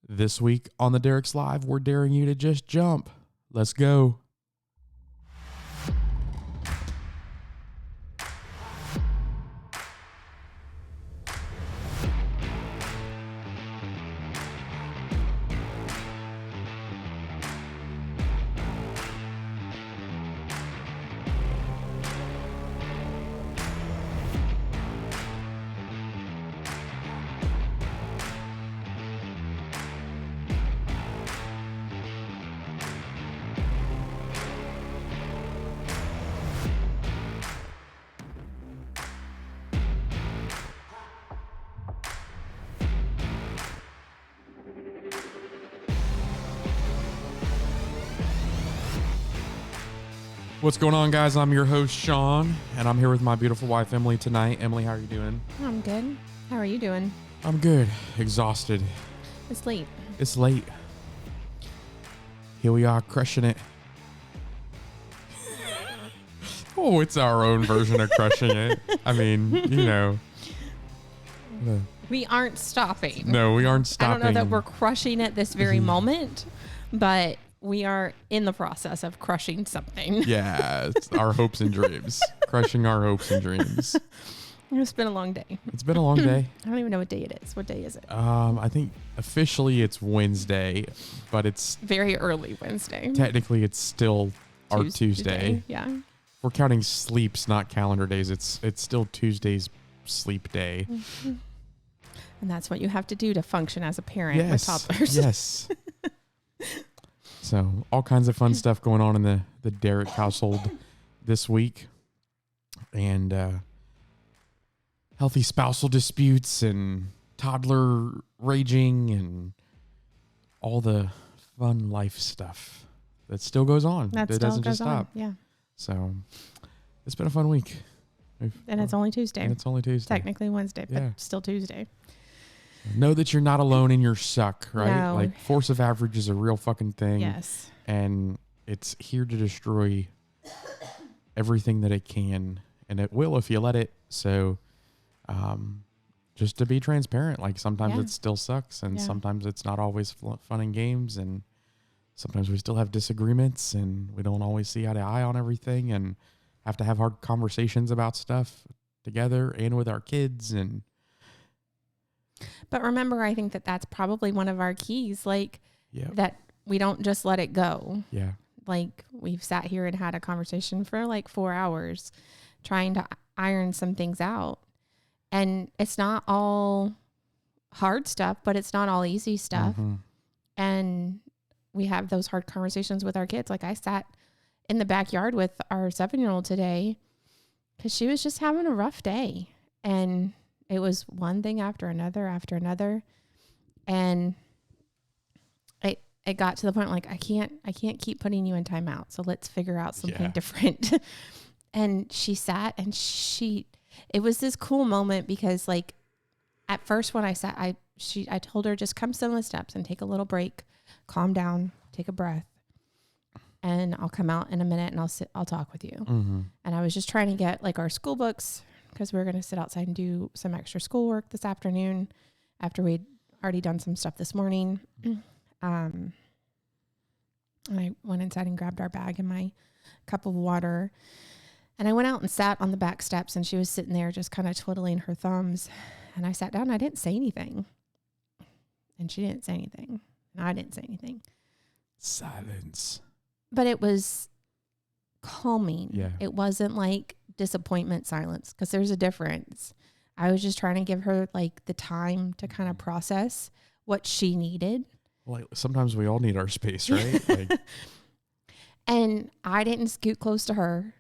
This week on the Derek's Live, we're daring you to just jump. Let's go. What's going on, guys? I'm your host, Sean, and I'm here with my beautiful wife, Emily, tonight. Emily, how are you doing? I'm good. How are you doing? I'm good. Exhausted. It's late. It's late. Here we are, crushing it. Oh, it's our own version of crushing it. I mean, you know. We aren't stopping. No, we aren't stopping. I don't know that we're crushing it this very moment, but we are in the process of crushing something. Yeah, it's our hopes and dreams. Crushing our hopes and dreams. It's been a long day. It's been a long day. I don't even know what day it is. What day is it? I think officially it's Wednesday, but it's very early Wednesday. Technically, it's still our Tuesday. Yeah. We're counting sleeps, not calendar days. It's still Tuesday's sleep day. Mm-hmm. And that's what you have to do to function as a parent with toddlers. Yes. So all kinds of fun stuff going on in the Derek household this week. And healthy spousal disputes and toddler raging and all the fun life stuff that still goes on. It doesn't just stop. Yeah. So it's been a fun week. And it's only Tuesday. And it's only Tuesday. Technically Wednesday, but still Tuesday. Know that you're not alone in your suck, right? No. Like force of average is a real fucking thing. Yes. And it's here to destroy everything that it can. And it will if you let it. So just to be transparent, like sometimes it still sucks and sometimes it's not always fun and games. And sometimes we still have disagreements and we don't always see eye to eye on everything and have to have hard conversations about stuff together and with our kids. But remember, I think that that's probably one of our keys, like that we don't just let it go. Yeah. Like we've sat here and had a conversation for like 4 hours trying to iron some things out. And it's not all hard stuff, but it's not all easy stuff. Mm-hmm. And we have those hard conversations with our kids. Like I sat in the backyard with our 7-year-old today because she was just having a rough day. And it was one thing after another. And it got to the point like, I can't keep putting you in timeout. So let's figure out something different. And she sat and it was this cool moment because like at first when I sat, I told her, just come sit on the steps and take a little break, calm down, take a breath. And I'll come out in a minute and I'll talk with you. Mm-hmm. And I was just trying to get like our school books because we were going to sit outside and do some extra schoolwork this afternoon after we'd already done some stuff this morning. And I went inside and grabbed our bag and my cup of water. And I went out and sat on the back steps and she was sitting there just kind of twiddling her thumbs. And I sat down and I didn't say anything. And she didn't say anything. And I didn't say anything. Silence. But it was calming. Yeah. It wasn't like disappointment silence because there's a difference. I was just trying to give her like the time to kind of process what she needed. Like sometimes we all need our space, right? Like, and I didn't scoot close to her,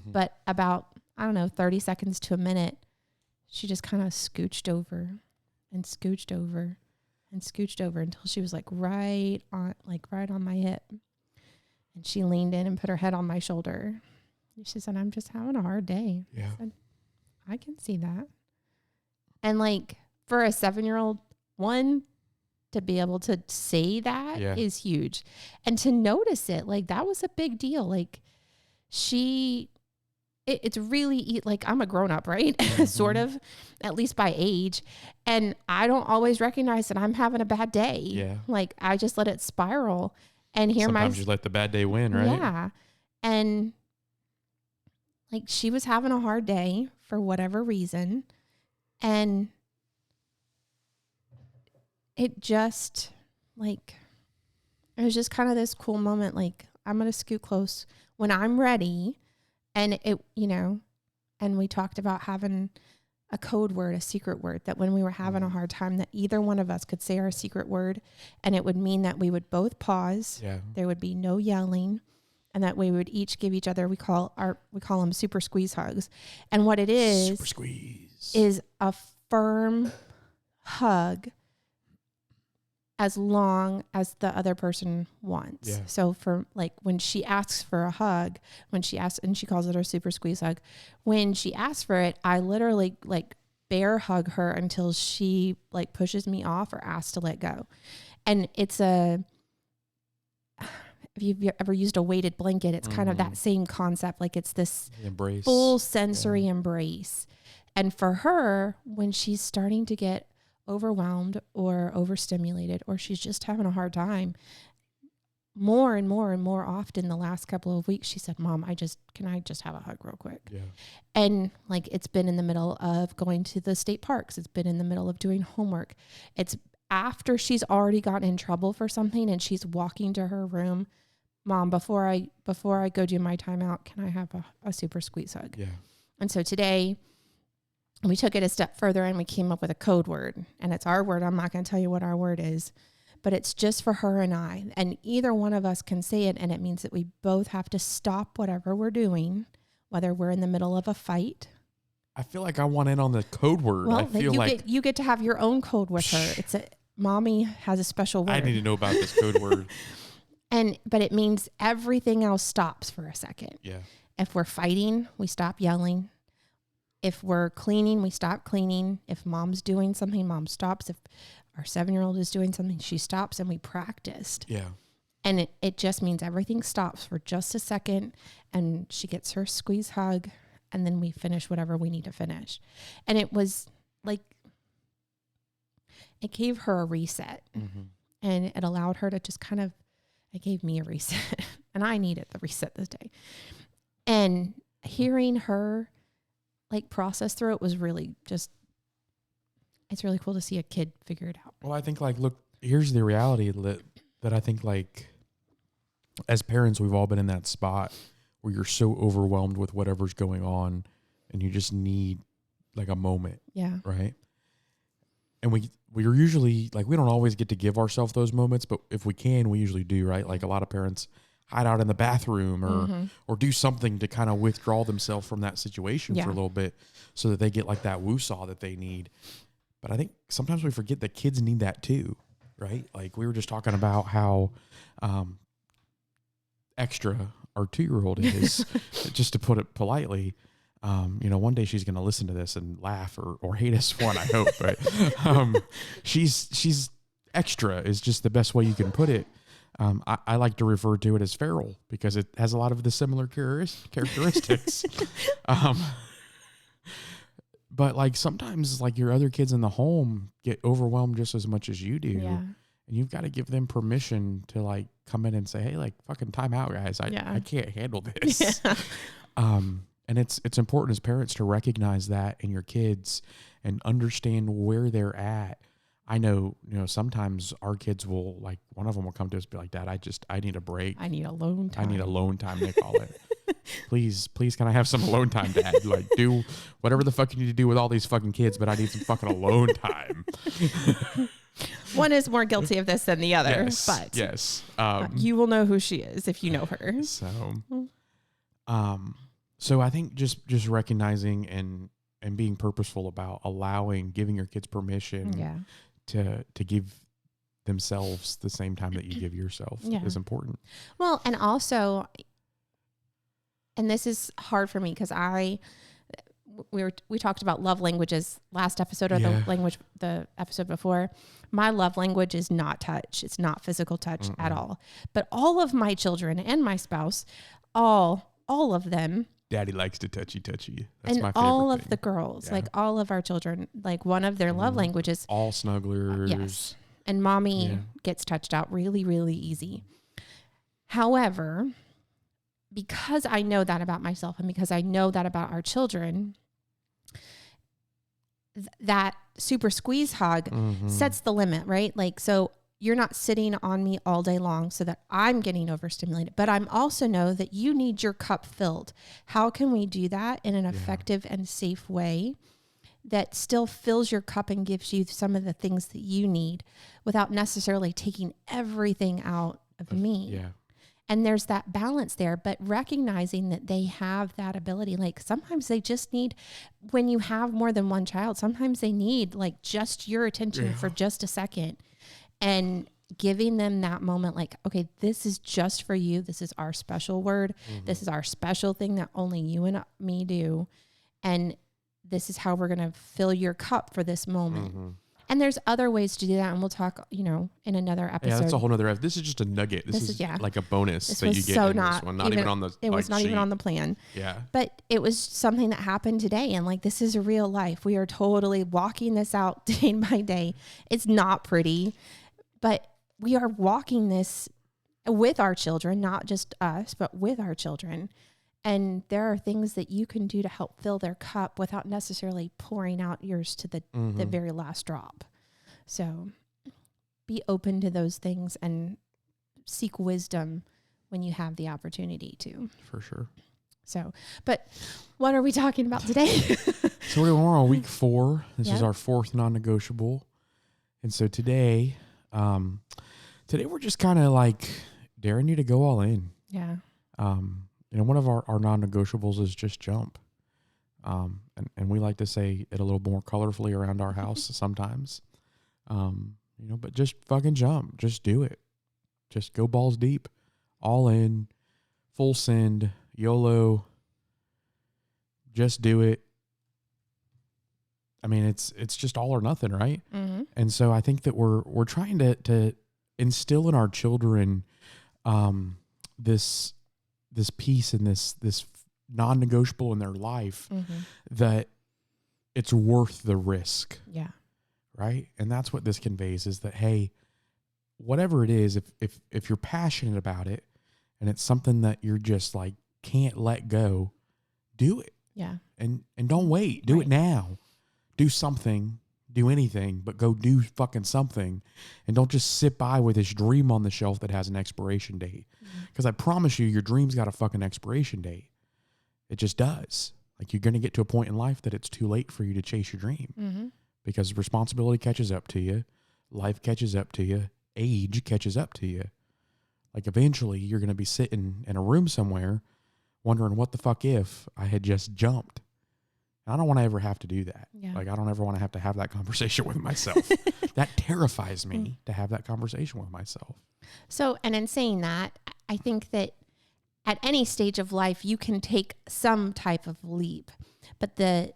but about, 30 seconds to a minute, she just kind of scooched over and scooched over and scooched over until she was like right on my hip. And she leaned in and put her head on my shoulder. She said, I'm just having a hard day. Yeah. I said, I can see that. And like for a 7-year-old, to be able to say that is huge. And to notice it, like that was a big deal. Like she it's really like I'm a grown up, right? Sort of, at least by age. And I don't always recognize that I'm having a bad day. Yeah. Like I just let it spiral. And Sometimes you let the bad day win, right? Yeah. And like she was having a hard day for whatever reason. And it just like, it was just kind of this cool moment. Like I'm going to scoot close when I'm ready. And it, you know, and we talked about having a code word, a secret word, that when we were having a hard time, that either one of us could say our secret word, and it would mean that we would both pause. Yeah. There would be no yelling, and that we would each give each other, we call them super squeeze hugs. And what it is, super squeeze, is a firm hug as long as the other person wants. Yeah. So for like when she asks for a hug, when she asks, and she calls it her super squeeze hug, when she asks for it, I literally like bear hug her until she like pushes me off or asks to let go. And it's if you've ever used a weighted blanket, it's kind of that same concept. Like it's this embrace, full sensory embrace. And for her, when she's starting to get overwhelmed or overstimulated, or she's just having a hard time, more and more and more often the last couple of weeks, she said, Mom, can I just have a hug real quick? Yeah. And like, it's been in the middle of going to the state parks. It's been in the middle of doing homework. It's after she's already gotten in trouble for something and she's walking to her room. Mom, before I go do my timeout, can I have a super squeeze hug? Yeah. And so today we took it a step further and we came up with a code word, and it's our word. I'm not going to tell you what our word is, but it's just for her and I, and either one of us can say it. And it means that we both have to stop whatever we're doing, whether we're in the middle of a fight. I feel like I want in on the code word. Well, I feel you get to have your own code with her. It's mommy has a special word. I need to know about this code word. But it means everything else stops for a second. Yeah. If we're fighting, we stop yelling. If we're cleaning, we stop cleaning. If Mom's doing something, Mom stops. If our 7-year-old is doing something, she stops, and we practiced. Yeah. And it just means everything stops for just a second, and she gets her squeeze hug, and then we finish whatever we need to finish. And it was like, it gave her a reset, and it allowed her to just it gave me a reset, and I needed the reset this day. And hearing her like process through it was really it's really cool to see a kid figure it out. Well, I think like, look, here's the reality that I think like as parents, we've all been in that spot where you're so overwhelmed with whatever's going on and you just need like a moment. Yeah. Right. And we're usually like, we don't always get to give ourselves those moments, but if we can, we usually do, right? Like a lot of parents hide out in the bathroom or do something to kind of withdraw themselves from that situation for a little bit so that they get like that woosah that they need. But I think sometimes we forget that kids need that too, right? Like we were just talking about how extra our 2-year-old is, just to put it politely. One day she's going to listen to this and laugh or hate us for it, I hope. But she's extra is just the best way you can put it. I like to refer to it as feral because it has a lot of the similar characteristics. But like sometimes like your other kids in the home get overwhelmed just as much as you do. Yeah. And you've got to give them permission to like come in and say, hey, like fucking time out, guys. I can't handle this. Yeah. And it's important as parents to recognize that in your kids and understand where they're at. I know, sometimes our kids will like, one of them will come to us and be like, Dad, I need a break. I need alone time. I need alone time, they call it. Please, can I have some alone time, Dad? Like do whatever the fuck you need to do with all these fucking kids, but I need some fucking alone time. One is more guilty of this than the other, yes, but yes. You will know who she is if you know her. So I think just recognizing and being purposeful about giving your kids permission to give themselves the same time that you give yourself is important. Well, and also, and this is hard for me because we talked about love languages last episode or the episode before. My love language is not touch. It's not physical touch at all. But all of my children and my spouse, all of them Daddy likes to touchy. That's and my favorite all of thing. the girls, Yeah. like all of our children, like one of their love languages. All snugglers. Yes. And mommy gets touched out really, really easy. However, because I know that about myself and because I know that about our children, that super squeeze hug sets the limit, right? Like, so you're not sitting on me all day long so that I'm getting overstimulated, but I'm also know that you need your cup filled. How can we do that in an effective and safe way that still fills your cup and gives you some of the things that you need without necessarily taking everything out of me? Yeah. And there's that balance there, but recognizing that they have that ability. Like sometimes they just need, when you have more than one child, sometimes they need like just your attention for just a second, and giving them that moment, like, okay, this is just for you. This is our special word. This is our special thing that only you and me do. And this is how we're going to fill your cup for this moment. And there's other ways to do that. And we'll talk, in another episode. Yeah, that's a whole nother. This is just a nugget. This is like a bonus that you get in this one. Not even on the. It was not even on the plan. Yeah. But it was something that happened today. And like, this is real life. We are totally walking this out day by day. It's not pretty, but we are walking this with our children, not just us, but with our children. And there are things that you can do to help fill their cup without necessarily pouring out yours to the very last drop. So be open to those things and seek wisdom when you have the opportunity to. For sure. So, but what are we talking about today? So we're on week 4. This is our 4th non-negotiable. And so today we're just kind of like daring you to go all in. Yeah. One of our non-negotiables is just jump. And we like to say it a little more colorfully around our house sometimes. But just fucking jump. Just do it. Just go balls deep. All in. Full send. YOLO. Just do it. I mean, it's just all or nothing, right? And so I think that we're trying to instill in our children this piece and this non-negotiable in their life that it's worth the risk. Yeah. Right. And that's what this conveys, is that, hey, whatever it is, if you're passionate about it and it's something that you're just like can't let go, do it. Yeah. And don't wait. Do it now. Do something. Do anything, but go do fucking something, and don't just sit by with this dream on the shelf that has an expiration date. Because I promise you, your dream's got a fucking expiration date. It just does. Like, you're going to get to a point in life that it's too late for you to chase your dream, because responsibility catches up to you, life catches up to you, age catches up to you. Like, eventually, you're going to be sitting in a room somewhere wondering, what the fuck if I had just jumped? I don't want to ever have to do that. Yeah. Like, I don't ever want to have that conversation with myself. That terrifies me, to have that conversation with myself. So, and in saying that, I think that at any stage of life, you can take some type of leap, but the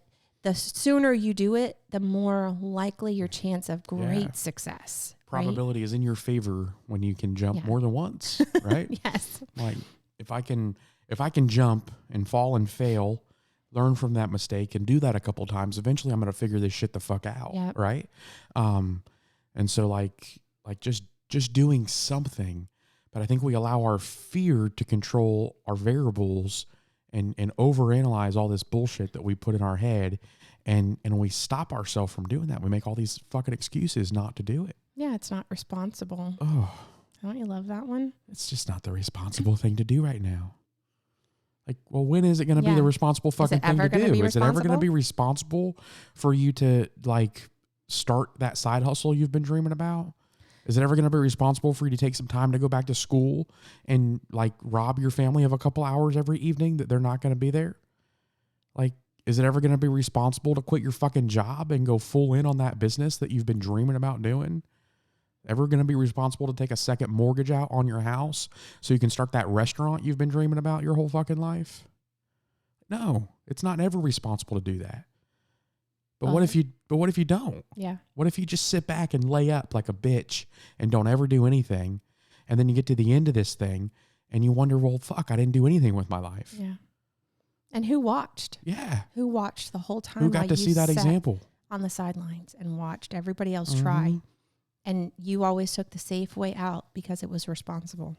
sooner you do it, the more likely your chance of great success. Probability is in your favor when you can jump more than once, right? Yes. Like, if I can jump and fall and fail, learn from that mistake and do that a couple times, eventually I'm going to figure this shit the fuck out. Yep. Right. And so like just doing something, but I think we allow our fear to control our variables and overanalyze all this bullshit that we put in our head. And we stop ourselves from doing that. We make all these fucking excuses not to do it. Yeah. It's not responsible. Oh, don't you love that one? It's just not the responsible thing to do right now. Like, well, when is it going to be the responsible fucking thing to do? Is it ever going to be responsible for you to like start that side hustle you've been dreaming about? Is it ever going to be responsible for you to take some time to go back to school and like rob your family of a couple hours every evening that they're not going to be there? Like, is it ever going to be responsible to quit your fucking job and go full in on that business that you've been dreaming about doing? Ever going to be responsible to take a second mortgage out on your house so you can start that restaurant you've been dreaming about your whole fucking life? No, it's not ever responsible to do that. But what if you don't? Yeah. What if you just sit back and lay up like a bitch and don't ever do anything? And then you get to the end of this thing and you wonder, well, fuck, I didn't do anything with my life. Yeah. And who watched? Yeah. Who watched the whole time? Who got to see that example? On the sidelines and watched everybody else try. And you always took the safe way out because it was responsible.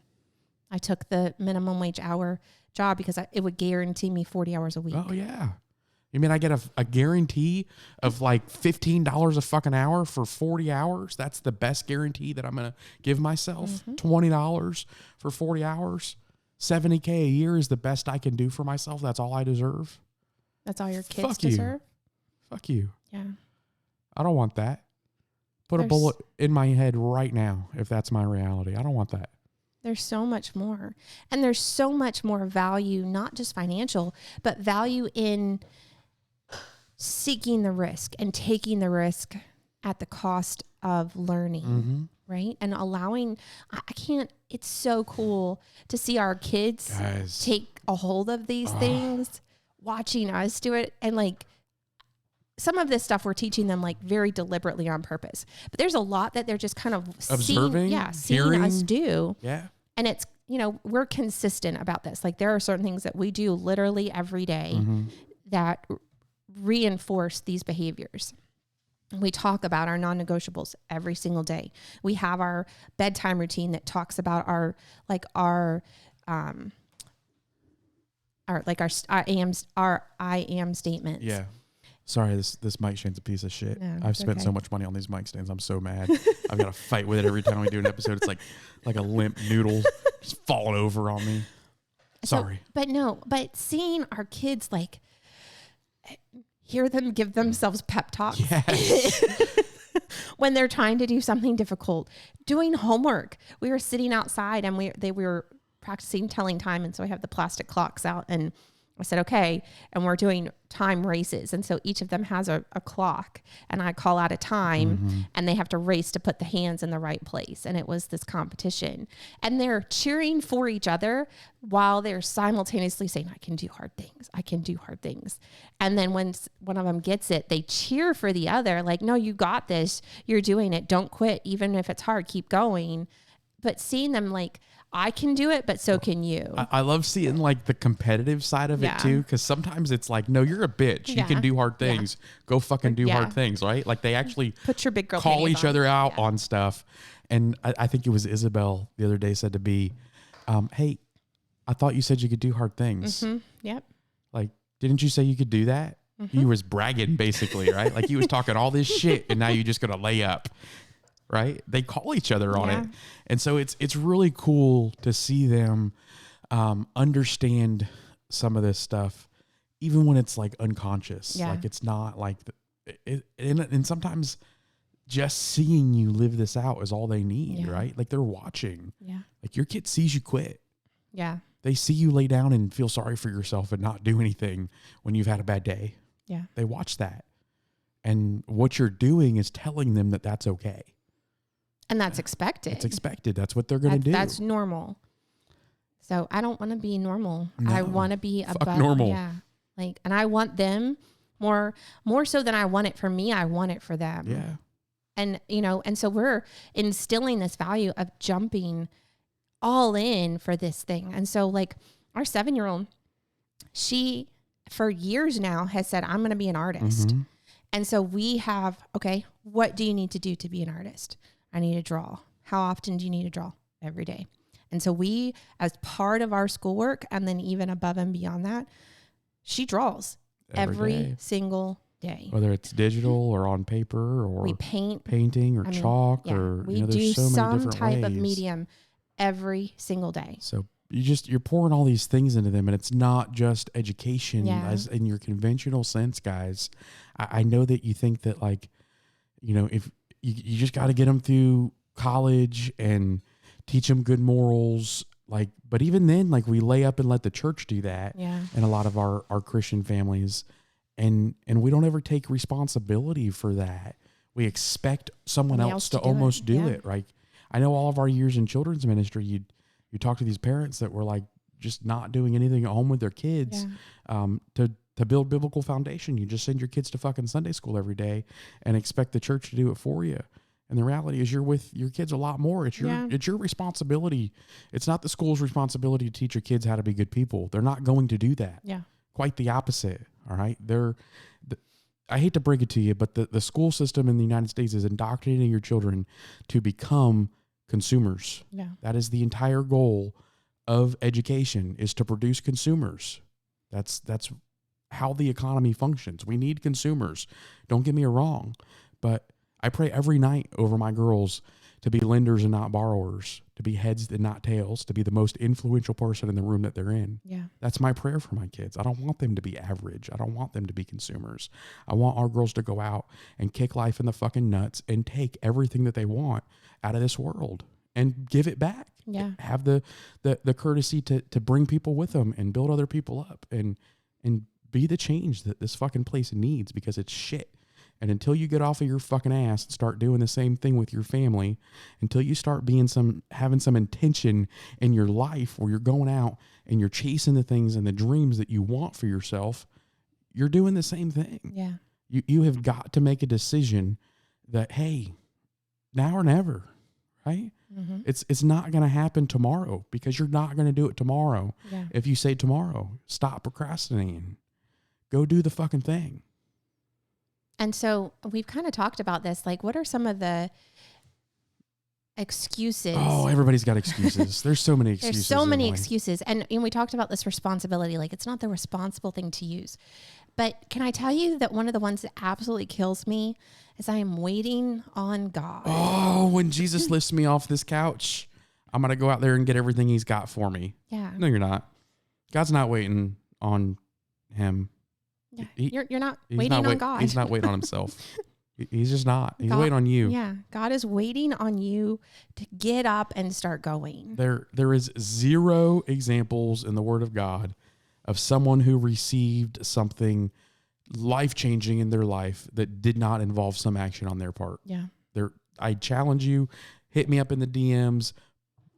I took the minimum wage hour job because it would guarantee me 40 hours a week. Oh, yeah. You mean I get a guarantee of like $15 a fucking hour for 40 hours? That's the best guarantee that I'm going to give myself. $20 for 40 hours. $70K a year is the best I can do for myself. That's all I deserve. That's all your kids deserve? Fuck you. Yeah. I don't want that. Put a bullet in my head right now if that's my reality. I don't want that. There's so much more. And there's so much more value, not just financial, but value in seeking the risk and taking the risk at the cost of learning, right? And allowing, it's so cool to see our kids take a hold of these things, watching us do it. And like, some of this stuff we're teaching them like very deliberately on purpose, but there's a lot that they're just kind of observing, seeing us do. Yeah. And it's, we're consistent about this. Like there are certain things that we do literally every day that reinforce these behaviors. We talk about our non-negotiables every single day. We have our bedtime routine that talks about our I am statements. Yeah. Sorry, this mic stand's a piece of shit. No, I've spent so much money on these mic stands. I'm so mad. I've got to fight with it every time we do an episode. It's like a limp noodle just falling over on me. Sorry. But seeing our kids like hear them give themselves pep talks. Yes. When they're trying to do something difficult, doing homework. We were sitting outside and we were practicing telling time. And so I have the plastic clocks out and I said, okay. And we're doing time races. And so each of them has a clock and I call out a time and they have to race to put the hands in the right place. And it was this competition and they're cheering for each other while they're simultaneously saying, I can do hard things. I can do hard things. And then when one of them gets it, they cheer for the other. Like, no, you got this. You're doing it. Don't quit. Even if it's hard, keep going. But seeing them like, I can do it, but so can you. I love seeing like the competitive side of it too. Cause sometimes it's like, no, you're a bitch. You can do hard things. Go fucking do hard things. Right. Like they actually put your big girl call each other out on stuff. And I think it was Isabel the other day said to be, hey, I thought you said you could do hard things. Yep. Like, didn't you say you could do that? He was bragging basically, right? Like he was talking all this shit and now you're just going to lay up. Right? They call each other on it. And so it's really cool to see them understand some of this stuff, even when it's like unconscious. Yeah. Like it's not like, and sometimes just seeing you live this out is all they need, right? Like they're watching. Yeah. Like your kid sees you quit. Yeah. They see you lay down and feel sorry for yourself and not do anything when you've had a bad day. Yeah. They watch that. And what you're doing is telling them that that's okay. And that's expected. It's expected. That's what they're going to do. That's normal. So I don't want to be normal. No. I want to be above normal. Yeah. Like, and I want them more so than I want it for me. I want it for them. Yeah. And, and so we're instilling this value of jumping all in for this thing. And so like our 7-year-old, she for years now has said, I'm going to be an artist. And so we have, okay, what do you need to do to be an artist? I need to draw. How often do you need to draw? Every day. And so we, as part of our schoolwork, and then even above and beyond that, she draws every single day. Whether it's digital or on paper or we painting or chalk or we do so some type of medium every single day. So you're pouring all these things into them, and it's not just education as in your conventional sense, guys. I know that you think that like, if you just got to get them through college and teach them good morals. Like, but even then, like we lay up and let the church do that in a lot of our Christian families. And we don't ever take responsibility for that. We expect someone else to almost do it. Right. I know all of our years in children's ministry, you talk to these parents that were like just not doing anything at home with their kids, to build biblical foundation. You just send your kids to fucking Sunday school every day and expect the church to do it for you. And the reality is you're with your kids a lot more. It's your responsibility. It's not the school's responsibility to teach your kids how to be good people. They're not going to do that. Yeah. quite the opposite. All right. I hate to break it to you, but the school system in the United States is indoctrinating your children to become consumers. Yeah. That is the entire goal of education, is to produce consumers. That's how the economy functions. We need consumers. Don't get me wrong, but I pray every night over my girls to be lenders and not borrowers, to be heads and not tails, to be the most influential person in the room that they're in. Yeah. That's my prayer for my kids. I don't want them to be average. I don't want them to be consumers. I want our girls to go out and kick life in the fucking nuts and take everything that they want out of this world and give it back. Yeah. Have the courtesy to bring people with them and build other people up and be the change that this fucking place needs, because it's shit. And until you get off of your fucking ass and start doing the same thing with your family, until you start having some intention in your life where you're going out and you're chasing the things and the dreams that you want for yourself, you're doing the same thing. Yeah. You have got to make a decision that, hey, now or never, right? Mm-hmm. It's not going to happen tomorrow, because you're not going to do it tomorrow. Yeah. If you say tomorrow, stop procrastinating. Go do the fucking thing. And so we've kind of talked about this. Like, what are some of the excuses? Oh, everybody's got excuses. There's so many excuses. There's so many Emily. excuses. And we talked about this responsibility. Like, it's not the responsible thing to use. But can I tell you that one of the ones that absolutely kills me is I am waiting on God. Oh, when Jesus lifts me off this couch, I'm going to go out there and get everything he's got for me. Yeah. No, you're not. God's not waiting on him. Yeah. You're not waiting on God. He's not waiting on himself. He's just not. He's God, waiting on you. Yeah. God is waiting on you to get up and start going. There is zero examples in the Word of God of someone who received something life-changing in their life that did not involve some action on their part. Yeah. I challenge you, hit me up in the DMs,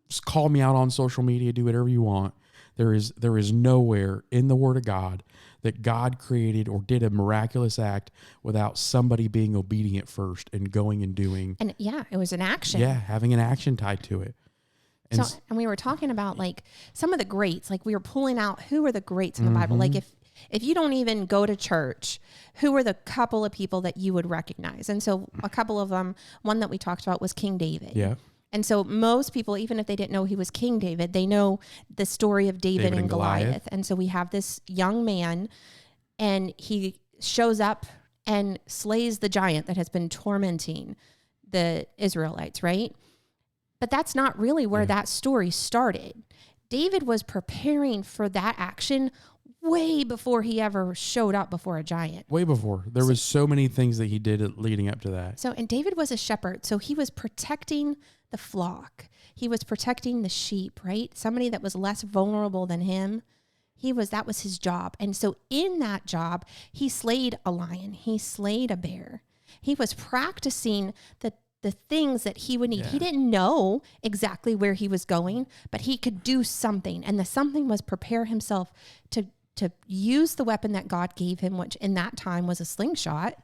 just call me out on social media, do whatever you want. There is nowhere in the Word of God that God created or did a miraculous act without somebody being obedient first and going and doing. And yeah, it was an action. Yeah, having an action tied to it. And and we were talking about like some of the greats, like we were pulling out who are the greats in the Bible. Like if you don't even go to church, who are the couple of people that you would recognize? And so a couple of them, one that we talked about was King David. Yeah. And so most people, even if they didn't know he was King David, they know the story of David and Goliath. And so we have this young man, and he shows up and slays the giant that has been tormenting the Israelites, right? But that's not really where that story started. David was preparing for that action way before he ever showed up before a giant. Way before. There was so many things that he did leading up to that. So, and David was a shepherd, so he was protecting the flock. He was protecting the sheep, right? Somebody that was less vulnerable than him. That was his job. And so in that job, he slayed a lion. He slayed a bear. He was practicing the things that he would need. Yeah. He didn't know exactly where he was going, but he could do something. And the something was prepare himself to use the weapon that God gave him, which in that time was a slingshot.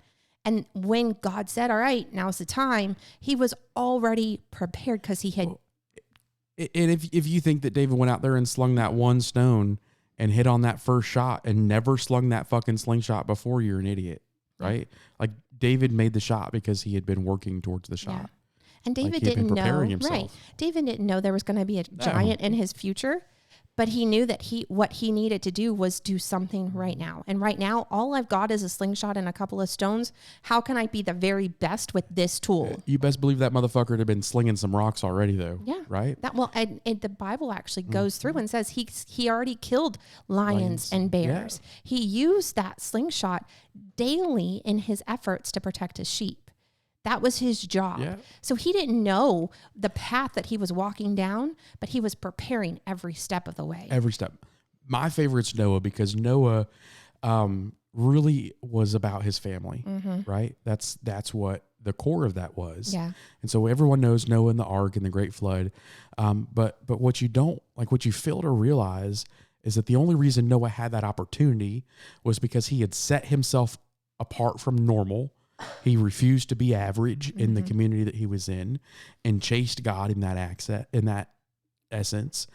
And when God said, all right, now's the time, he was already prepared because he had. And if you think that David went out there and slung that one stone and hit on that first shot and never slung that fucking slingshot before, you're an idiot, right? Like David made the shot because he had been working towards the shot. Yeah. And David Like he had been didn't know, preparing himself. right? David didn't know there was going to be a giant in his future, but he knew that what he needed to do was do something right now. And right now, all I've got is a slingshot and a couple of stones. How can I be the very best with this tool? You best believe that motherfucker had been slinging some rocks already, though. Yeah. Right? And the Bible actually goes through and says he already killed lions and bears. Yeah. He used that slingshot daily in his efforts to protect his sheep. That was his job. Yeah. So he didn't know the path that he was walking down, but he was preparing every step of the way. Every step. My favorite's Noah, because Noah really was about his family, right? That's what the core of that was. Yeah. And so everyone knows Noah and the ark and the great flood. But what you don't, like what you fail to realize is that the only reason Noah had that opportunity was because he had set himself apart from normal. He refused to be average in the community that he was in and chased God in that essence.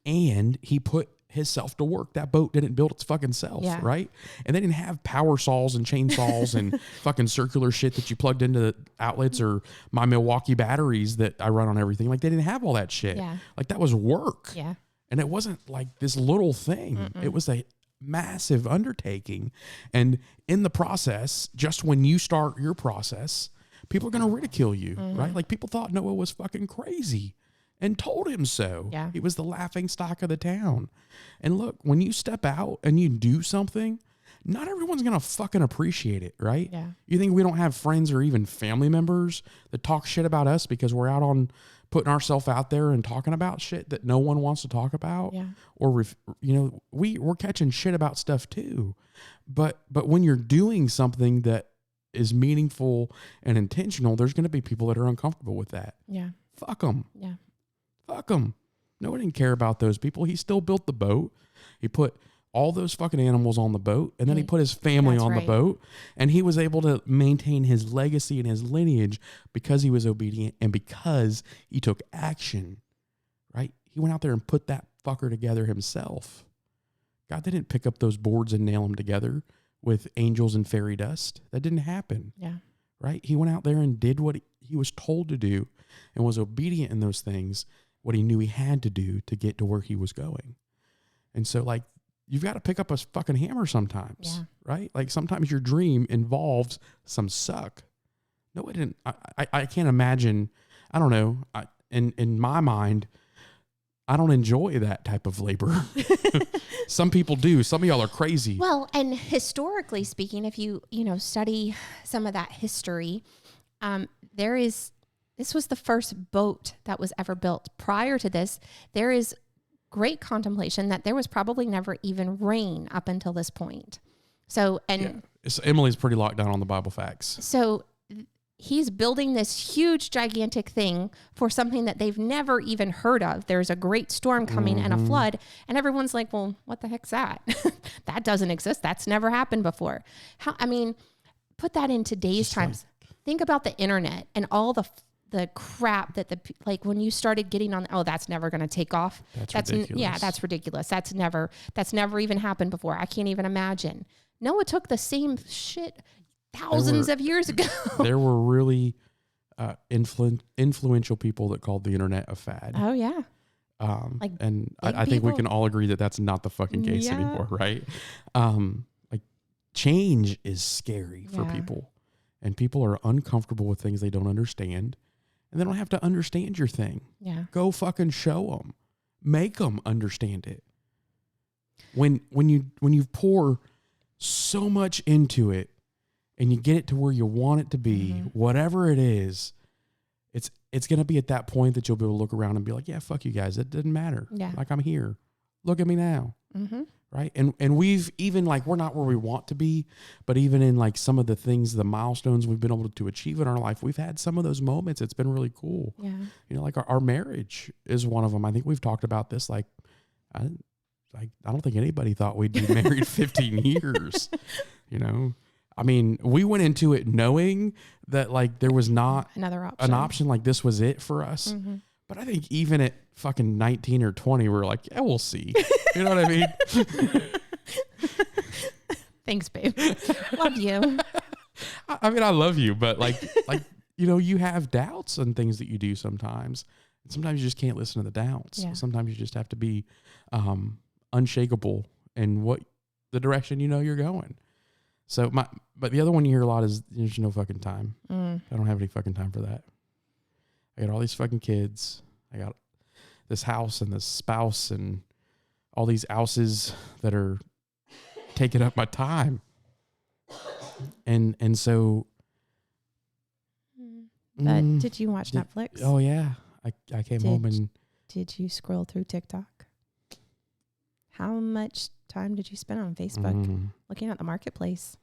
and he put himself to work. That boat didn't build its fucking self, Yeah. right? And they didn't have power saws and chainsaws and fucking circular shit that you plugged into the outlets or my Milwaukee batteries that I run on everything. Like they didn't have all that shit. Yeah. Like that was work. Yeah. And it wasn't like this little thing. Mm-mm. It was a massive undertaking. And in the process, just when you start your process, people are going to ridicule you, right? Like people thought Noah was fucking crazy and told him so. Yeah. He was the laughing stock of the town. And look, when you step out and you do something, not everyone's going to fucking appreciate it, right? Yeah. You think we don't have friends or even family members that talk shit about us because we're out on putting ourselves out there and talking about shit that no one wants to talk about? Yeah. Or, we're catching shit about stuff too. But when you're doing something that is meaningful and intentional, there's going to be people that are uncomfortable with that. Yeah. Fuck them. Yeah. Fuck him. No one didn't care about those people. He still built the boat. He put all those fucking animals on the boat, and then he put his family on the boat, and he was able to maintain his legacy and his lineage because he was obedient and because he took action, right? He went out there and put that fucker together himself. God didn't pick up those boards and nail them together with angels and fairy dust. That didn't happen. Yeah. Right? He went out there and did what he was told to do and was obedient in those things, what he knew he had to do to get to where he was going. And so, like, you've got to pick up a fucking hammer sometimes, right? Like, sometimes your dream involves some suck. No, it didn't. I can't imagine. I don't know. In my mind, I don't enjoy that type of labor. Some people do. Some of y'all are crazy. Well, and historically speaking, if you study some of that history, this was the first boat that was ever built. Prior to this, there is great contemplation that there was probably never even rain up until this point. So, Emily's pretty locked down on the Bible facts. So he's building this huge, gigantic thing for something that they've never even heard of. There's a great storm coming and a flood, and everyone's like, well, what the heck's that? That doesn't exist. That's never happened before. Put that in today's times. Think about the internet and all the crap that when you started getting on, that's never going to take off. That's ridiculous. That's ridiculous. That's never even happened before. I can't even imagine. Noah took the same shit thousands of years ago. There were really influential people that called the internet a fad. Oh yeah. I think we can all agree that that's not the fucking case anymore, right? Change is scary for people, and people are uncomfortable with things they don't understand, and they don't have to understand your thing. Yeah. Go fucking show them, make them understand it. When you pour so much into it, and you get it to where you want it to be, whatever it is, it's going to be at that point that you'll be able to look around and be like, yeah, fuck you guys. It didn't matter. Yeah. Like, I'm here. Look at me now. Mm-hmm. Right. And we've even, like, we're not where we want to be, but even in like some of the things, the milestones we've been able to achieve in our life, we've had some of those moments. It's been really cool. Yeah. Like our marriage is one of them. I think we've talked about this. Like, I don't think anybody thought we'd be married 15 years, I mean, we went into it knowing that like there was not another option. An option, like this was it for us. Mm-hmm. But I think even at fucking 19 or 20, we're like, yeah, we'll see. You know what I mean? Thanks, babe. Love you. I mean, I love you, but like, you have doubts on things that you do sometimes. And sometimes you just can't listen to the doubts. Yeah. Sometimes you just have to be unshakable in what the direction you're going. So but the other one you hear a lot is there's no fucking time. I don't have any fucking time for that. I got all these fucking kids. I got this house and this spouse and all these houses that are taking up my time. And so. But did you watch Netflix? Oh yeah. I came home and. Did you scroll through TikTok? How much time did you spend on Facebook looking at the marketplace?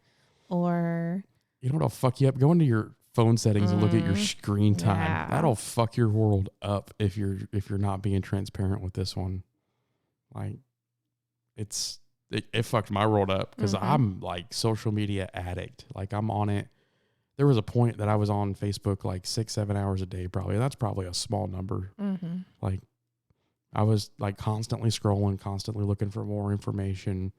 Or you know what'll fuck you up? Go into your phone settings and look at your screen time. Yeah. That'll fuck your world up if you're not being transparent with this one. Like it fucked my world up because I'm like social media addict. Like I'm on it. There was a point that I was on Facebook like 6-7 hours a day probably. That's probably a small number. Like I was like constantly scrolling, constantly looking for more information.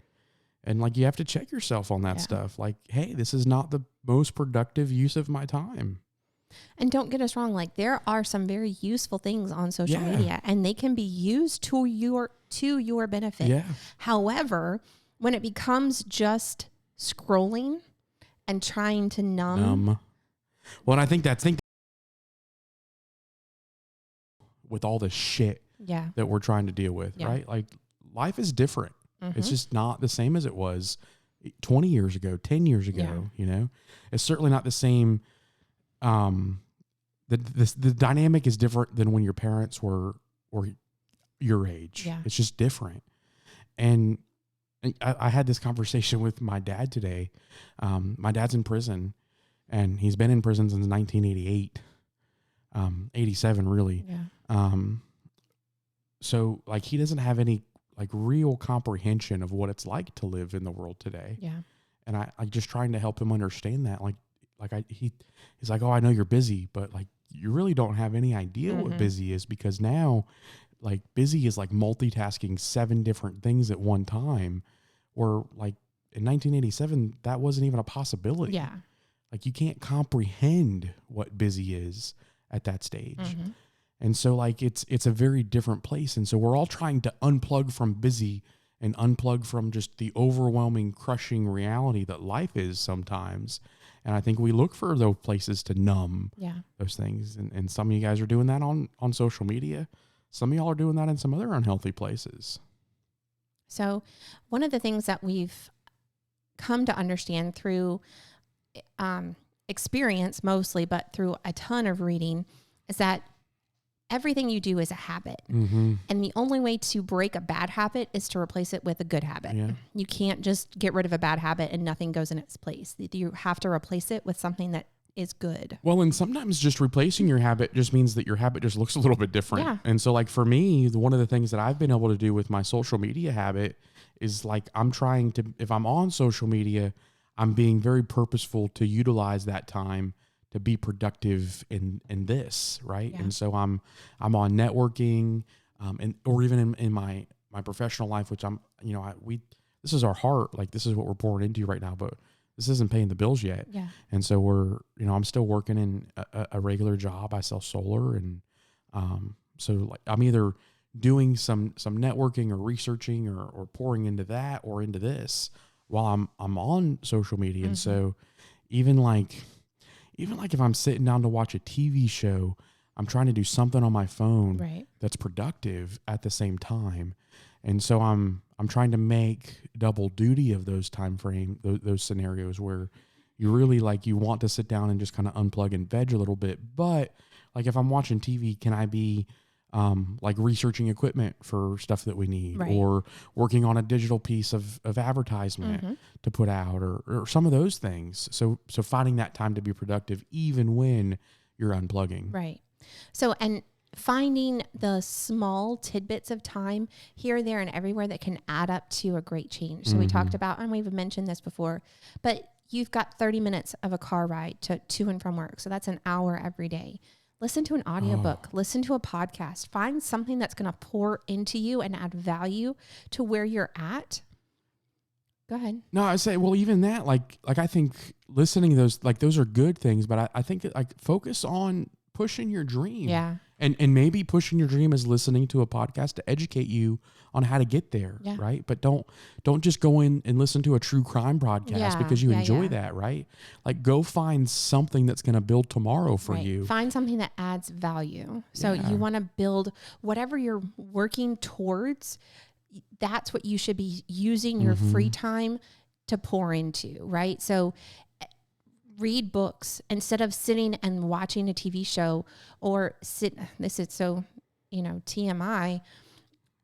And like, you have to check yourself on that stuff. Like, hey, this is not the most productive use of my time. And don't get us wrong, like there are some very useful things on social media and they can be used to your benefit. Yeah. However, when it becomes just scrolling and trying to numb. Well, and I think with all the shit that we're trying to deal with, right? Like, life is different. It's just not the same as it was 20 years ago, 10 years ago, you know? It's certainly not the same. The dynamic is different than when your parents were your age. Yeah. It's just different. And I had this conversation with my dad today. My dad's in prison, and he's been in prison since 1988, 87 really. Yeah. So like, he doesn't have any like real comprehension of what it's like to live in the world today. Yeah. And I just trying to help him understand that. He's like, oh, I know you're busy, but like, you really don't have any idea what busy is, because now like busy is like multitasking 7 different things at one time, or like in 1987, that wasn't even a possibility. Yeah. Like, you can't comprehend what busy is at that stage. And so like, it's a very different place. And so we're all trying to unplug from busy and unplug from just the overwhelming, crushing reality that life is sometimes. And I think we look for those places to numb those things. And some of you guys are doing that on social media. Some of y'all are doing that in some other unhealthy places. So one of the things that we've come to understand through experience mostly, but through a ton of reading, is that everything you do is a habit. And the only way to break a bad habit is to replace it with a good habit. Yeah. You can't just get rid of a bad habit and nothing goes in its place. You have to replace it with something that is good. Well, and sometimes just replacing your habit just means that your habit just looks a little bit different. Yeah. And so like, for me, one of the things that I've been able to do with my social media habit is like, I'm trying to, if I'm on social media, I'm being very purposeful to utilize that time to be productive in this, right? Yeah. And so I'm on networking, or even in my professional life, which this is our heart, like this is what we're pouring into right now, but this isn't paying the bills yet. Yeah. And so I'm still working in a regular job. I sell solar, and so like, I'm either doing some networking or researching or pouring into that or into this while I'm on social media. And so even like if I'm sitting down to watch a TV show, I'm trying to do something on my phone that's productive at the same time. And so I'm trying to make double duty of those time frame, those scenarios where you really like, you want to sit down and just kind of unplug and veg a little bit. But like, if I'm watching TV, can I be like researching equipment for stuff that we need, or working on a digital piece of advertisement to put out, or some of those things. So finding that time to be productive, even when you're unplugging. Right. So, and finding the small tidbits of time here, there, and everywhere that can add up to a great change. So we talked about, and we've mentioned this before, but you've got 30 minutes of a car ride to and from work. So that's an hour every day. Listen to an audiobook, listen to a podcast, find something that's going to pour into you and add value to where you're at. Go ahead. No, I say, well, even that, like I think listening to those are good things, but I think that, like, focus on pushing your dream. Yeah. And maybe pushing your dream is listening to a podcast to educate you on how to get there, right? But don't just go in and listen to a true crime podcast because you enjoy that, right? Like, go find something that's going to build tomorrow for you. Find something that adds value. So you want to build whatever you're working towards. That's what you should be using your free time to pour into, right? So read books instead of sitting and watching a TV show, or this is so, TMI.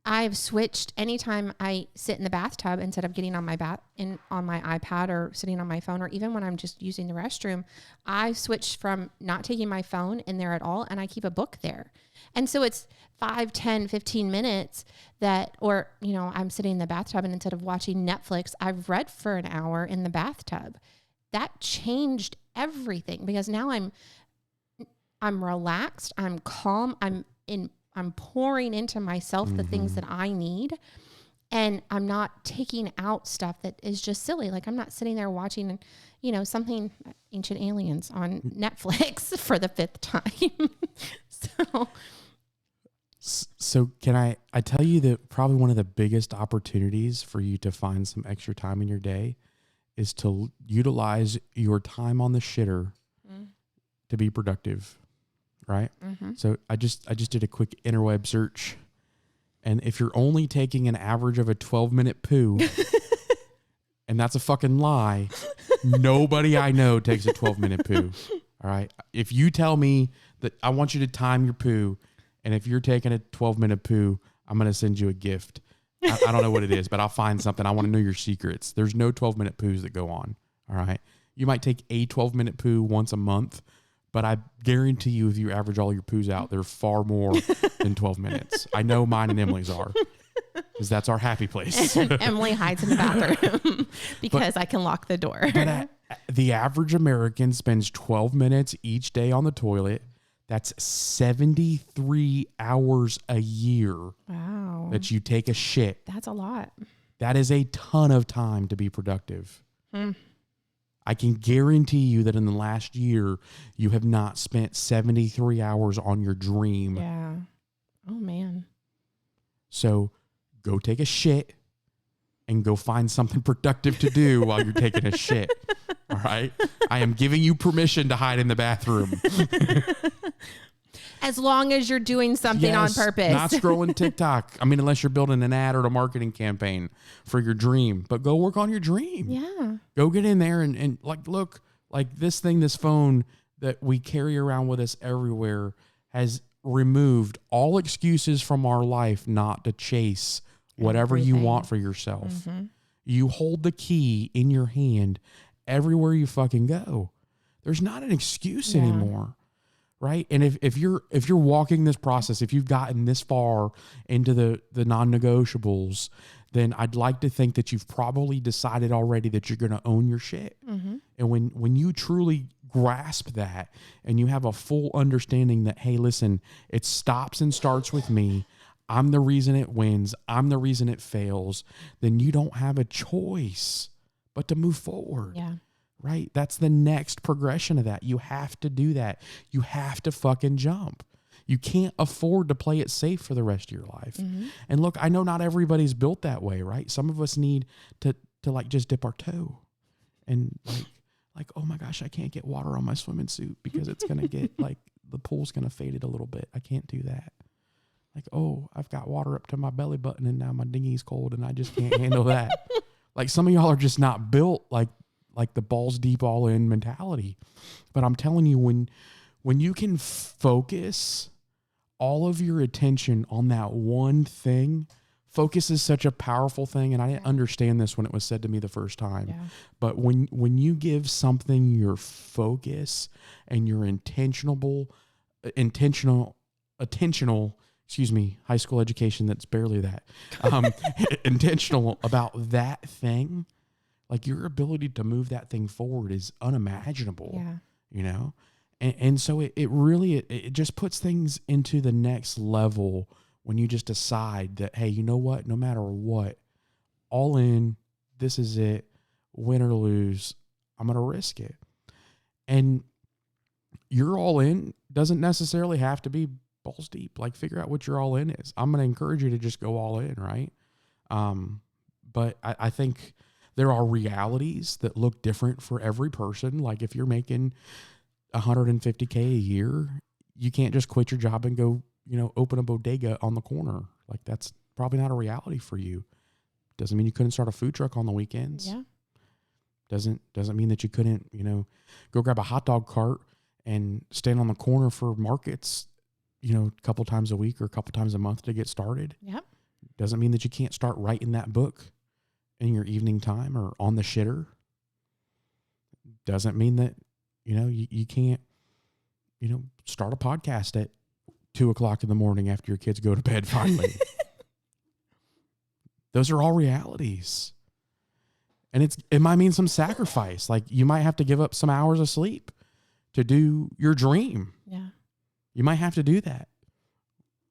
I've switched anytime I sit in the bathtub, instead of getting on my iPad or sitting on my phone, or even when I'm just using the restroom, I switched from not taking my phone in there at all, and I keep a book there. And so it's 5, 10, 15 minutes I'm sitting in the bathtub, and instead of watching Netflix, I've read for an hour in the bathtub. That changed everything, because now I'm relaxed, I'm calm, I'm I'm pouring into myself the things that I need. And I'm not taking out stuff that is just silly. Like I'm not sitting there watching, something Ancient Aliens on Netflix for the 5th time. So can I tell you that probably one of the biggest opportunities for you to find some extra time in your day is to utilize your time on the shitter to be productive, right? Mm-hmm. So I just did a quick interweb search. And if you're only taking an average of a 12-minute poo, and that's a fucking lie, nobody I know takes a 12-minute poo. All right. If you tell me that I want you to time your poo, and if you're taking a 12-minute poo, I'm going to send you a gift. I don't know what it is, but I'll find something. I want to know your secrets. There's no 12-minute poos that go on. All right. You might take a 12-minute poo once a month, but I guarantee you, if you average all your poos out, they're far more than 12 minutes. I know mine and Emily's are, because that's our happy place. Emily hides in the bathroom because I can lock the door. But the average American spends 12 minutes each day on the toilet. That's 73 hours a year. Wow. That you take a shit. That's a lot. That is a ton of time to be productive. I can guarantee you that in the last year, you have not spent 73 hours on your dream. Yeah. Oh, man. So go take a shit and go find something productive to do while you're taking a shit. All right? I am giving you permission to hide in the bathroom. As long as you're doing something on purpose. Not scrolling TikTok. I mean, unless you're building an ad or a marketing campaign for your dream. But go work on your dream. Yeah. Go get in there and like, look, like this phone that we carry around with us everywhere has removed all excuses from our life not to chase whatever you want for yourself. Mm-hmm. You hold the key in your hand everywhere you fucking go. There's not an excuse anymore. Right. And if you're walking this process, if you've gotten this far into the non-negotiables, then I'd like to think that you've probably decided already that you're going to own your shit. Mm-hmm. And when you truly grasp that and you have a full understanding that, hey, listen, it stops and starts with me. I'm the reason it wins. I'm the reason it fails. Then you don't have a choice but to move forward. Yeah. Right? That's the next progression of that. You have to do that. You have to fucking jump. You can't afford to play it safe for the rest of your life. Mm-hmm. And look, I know not everybody's built that way, right? Some of us need to like just dip our toe and like, oh my gosh, I can't get water on my swimming suit because it's going to get like the pool's going to fade it a little bit. I can't do that. Like, oh, I've got water up to my belly button and now my dinghy's cold and I just can't handle that. Like some of y'all are just not built like the balls deep all in mentality. But I'm telling you, when you can focus all of your attention on that one thing, focus is such a powerful thing. And I didn't understand this when it was said to me the first time. Yeah. But when you give something your focus and your intentional, high school education, that's barely that, intentional about that thing, like your ability to move that thing forward is unimaginable, you know? And so it really just puts things into the next level when you just decide that, hey, you know what, no matter what, all in, this is it, win or lose, I'm going to risk it. And your all in doesn't necessarily have to be balls deep. Like figure out what your all in is. I'm going to encourage you to just go all in, right? But I think there are realities that look different for every person. Like if you're making $150K a year, you can't just quit your job and go, open a bodega on the corner. Like that's probably not a reality for you. Doesn't mean you couldn't start a food truck on the weekends. Yeah. Doesn't mean that you couldn't, go grab a hot dog cart and stand on the corner for markets, a couple times a week or a couple times a month to get started. Yep. Doesn't mean that you can't start writing that book in your evening time or on the shitter. Doesn't mean that, you can't, start a podcast at 2:00 in the morning after your kids go to bed finally. Those are all realities. And it might mean some sacrifice. Like you might have to give up some hours of sleep to do your dream. Yeah. You might have to do that.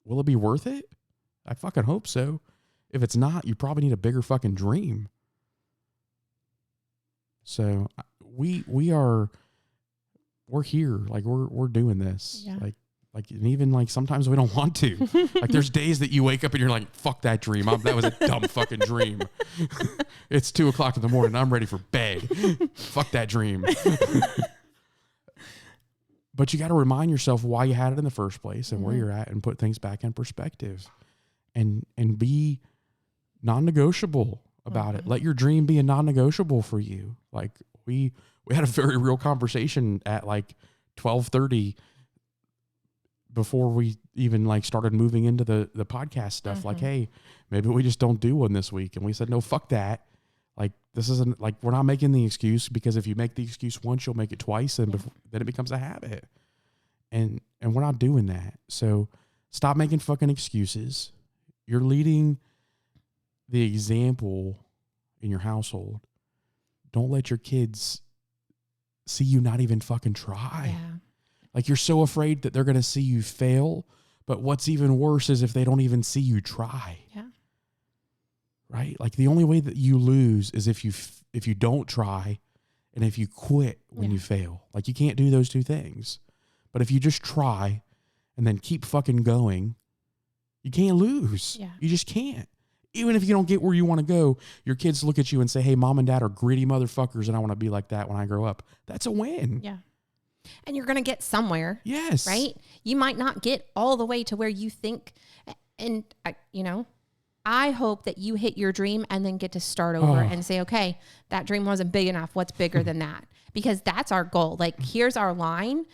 will it be worth it? I fucking hope so. If it's not, you probably need a bigger fucking dream. So we're here. Like we're doing this. Yeah. Like, and even like sometimes we don't want to. Like there's days that you wake up and you're like, fuck that dream. That was a dumb fucking dream. It's 2:00 in the morning. I'm ready for bed. Fuck that dream. But you got to remind yourself why you had it in the first place and where you're at, and put things back in perspective, and be non-negotiable about it. Let your dream be a non-negotiable for you. Like we had a very real conversation at like 12:30 before we even like started moving into the podcast stuff. Like, hey, maybe we just don't do one this week. And we said, no, fuck that. Like, this isn't like, we're not making the excuse, because if you make the excuse once, you'll make it twice. And then it becomes a habit. And we're not doing that. So stop making fucking excuses. You're leading the example in your household. Don't let your kids see you not even fucking try. Yeah. Like, you're so afraid that they're going to see you fail. But what's even worse is if they don't even see you try. Yeah. Right? Like, the only way that you lose is if you don't try, and if you quit when you fail. Like, you can't do those two things. But if you just try and then keep fucking going, you can't lose. Yeah. You just can't. Even if you don't get where you want to go, your kids look at you and say, hey, mom and dad are gritty motherfuckers, and I want to be like that when I grow up. That's a win. Yeah. And you're going to get somewhere. Yes. Right? You might not get all the way to where you think. And, I hope that you hit your dream and then get to start over and say, okay, that dream wasn't big enough. What's bigger than that? Because that's our goal. Like, here's our line.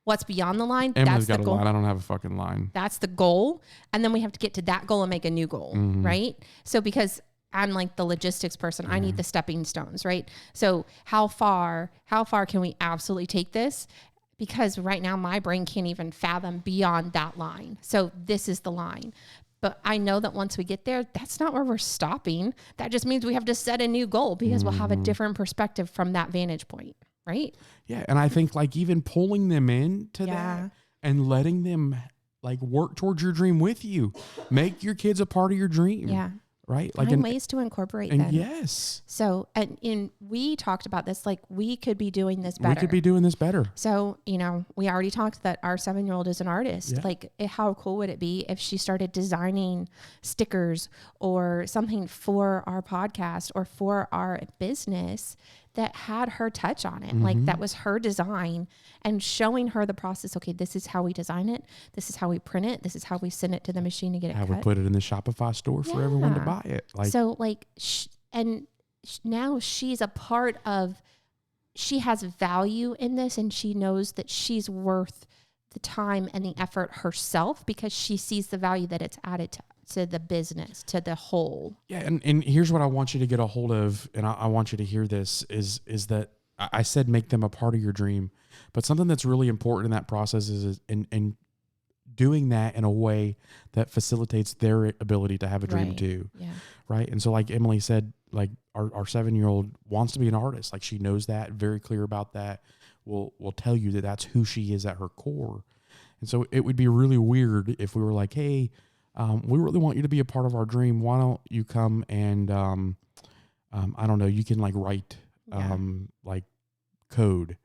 What's beyond the line? Emily's that's got the a goal. line. I don't have a fucking line. That's the goal. And then we have to get to that goal and make a new goal. Right? So because I'm like the logistics person, I need the stepping stones, right? So how far can we absolutely take this? Because right now my brain can't even fathom beyond that line. So this is the line. But I know that once we get there, that's not where we're stopping. That just means we have to set a new goal, because we'll have a different perspective from that vantage point, right? Yeah. And I think like even pulling them into that and letting them like work towards your dream with you, make your kids a part of your dream. Yeah. Right? Like, find ways to incorporate them. Yes. So, and we talked about this, like, we could be doing this better. We could be doing this better. So, we already talked that our 7-year-old is an artist. Yeah. Like, how cool would it be if she started designing stickers or something for our podcast or for our business that had her touch on it? Like, that was her design, and showing her the process. Okay, this is how we design it. This is how we print it. This is how we send it to the machine to get it cut. How we put it in the Shopify store for everyone to buy it. Like, so like, now she's a part of, she has value in this, and she knows that she's worth the time and the effort herself, because she sees the value that it's added to the business, to the whole. Yeah. And here's what I want you to get a hold of. And I want you to hear this is that I said, make them a part of your dream, but something that's really important in that process is in doing that in a way that facilitates their ability to have a dream too. Yeah. Right. And so like Emily said, like our 7-year-old wants to be an artist. Like, she knows that, very clear about that. Will tell you that that's who she is at her core. And so it would be really weird if we were like, hey, we really want you to be a part of our dream. Why don't you come and, I don't know, you can like write, like code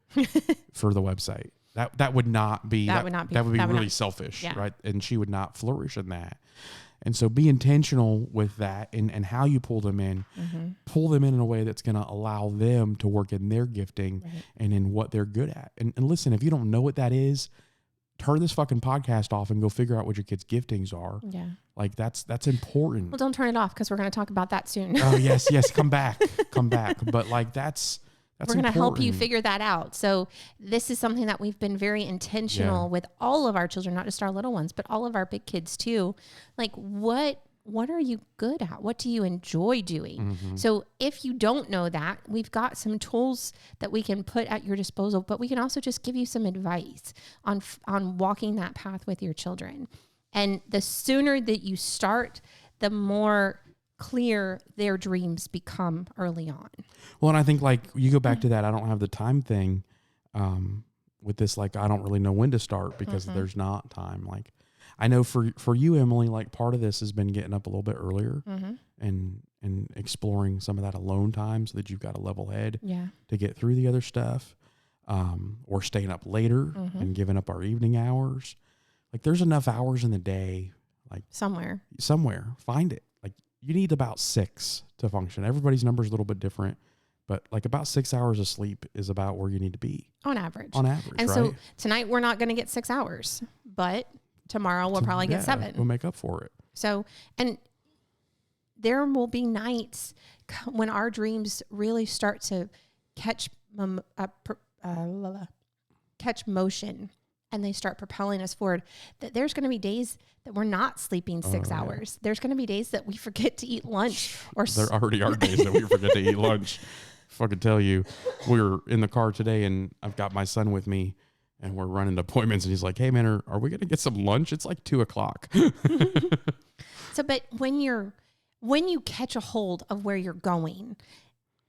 for the website. That would not be, that would be really selfish. Yeah. Right. And she would not flourish in that. And so be intentional with that and how you pull them in, pull them in a way that's going to allow them to work in their gifting and in what they're good at. And listen, if you don't know what that is, turn this fucking podcast off and go figure out what your kids' giftings are. Yeah. Like that's important. Well, don't turn it off, because we're going to talk about that soon. Oh yes. Come back. But like that's we're going to help you figure that out. So this is something that we've been very intentional with all of our children, not just our little ones, but all of our big kids too. Like, what are you good at? What do you enjoy doing? So if you don't know that, we've got some tools that we can put at your disposal, but we can also just give you some advice on walking that path with your children. And the sooner that you start, the more clear their dreams become early on. Well, and I think like you go back to that, I don't have the time thing with this, like, I don't really know when to start because there's not time. Like, I know for you, Emily, like part of this has been getting up a little bit earlier Mm-hmm. and exploring some of that alone time so that you've got a level head Yeah. to get through the other stuff, or staying up later Mm-hmm. and giving up our evening hours. Like there's enough hours in the day, like Somewhere. find it. Like you need about 6 to function. Everybody's number is a little bit different, but like about 6 hours of sleep is about where you need to be On average. on average. And right? so tonight we're not going to get 6 hours, but tomorrow we'll probably get 7. We'll make up for it. So, and there will be nights when our dreams really start to catch catch motion and they start propelling us forward, that there's going to be days that we're not sleeping 6 hours. There's going to be days that we forget to eat lunch. Or there already are days that we forget to eat lunch. If I could tell you, we were in the car today and I've got my son with me and we're running to appointments and he's like, hey man, are we going to get some lunch? It's like 2:00. So, but when you catch a hold of where you're going,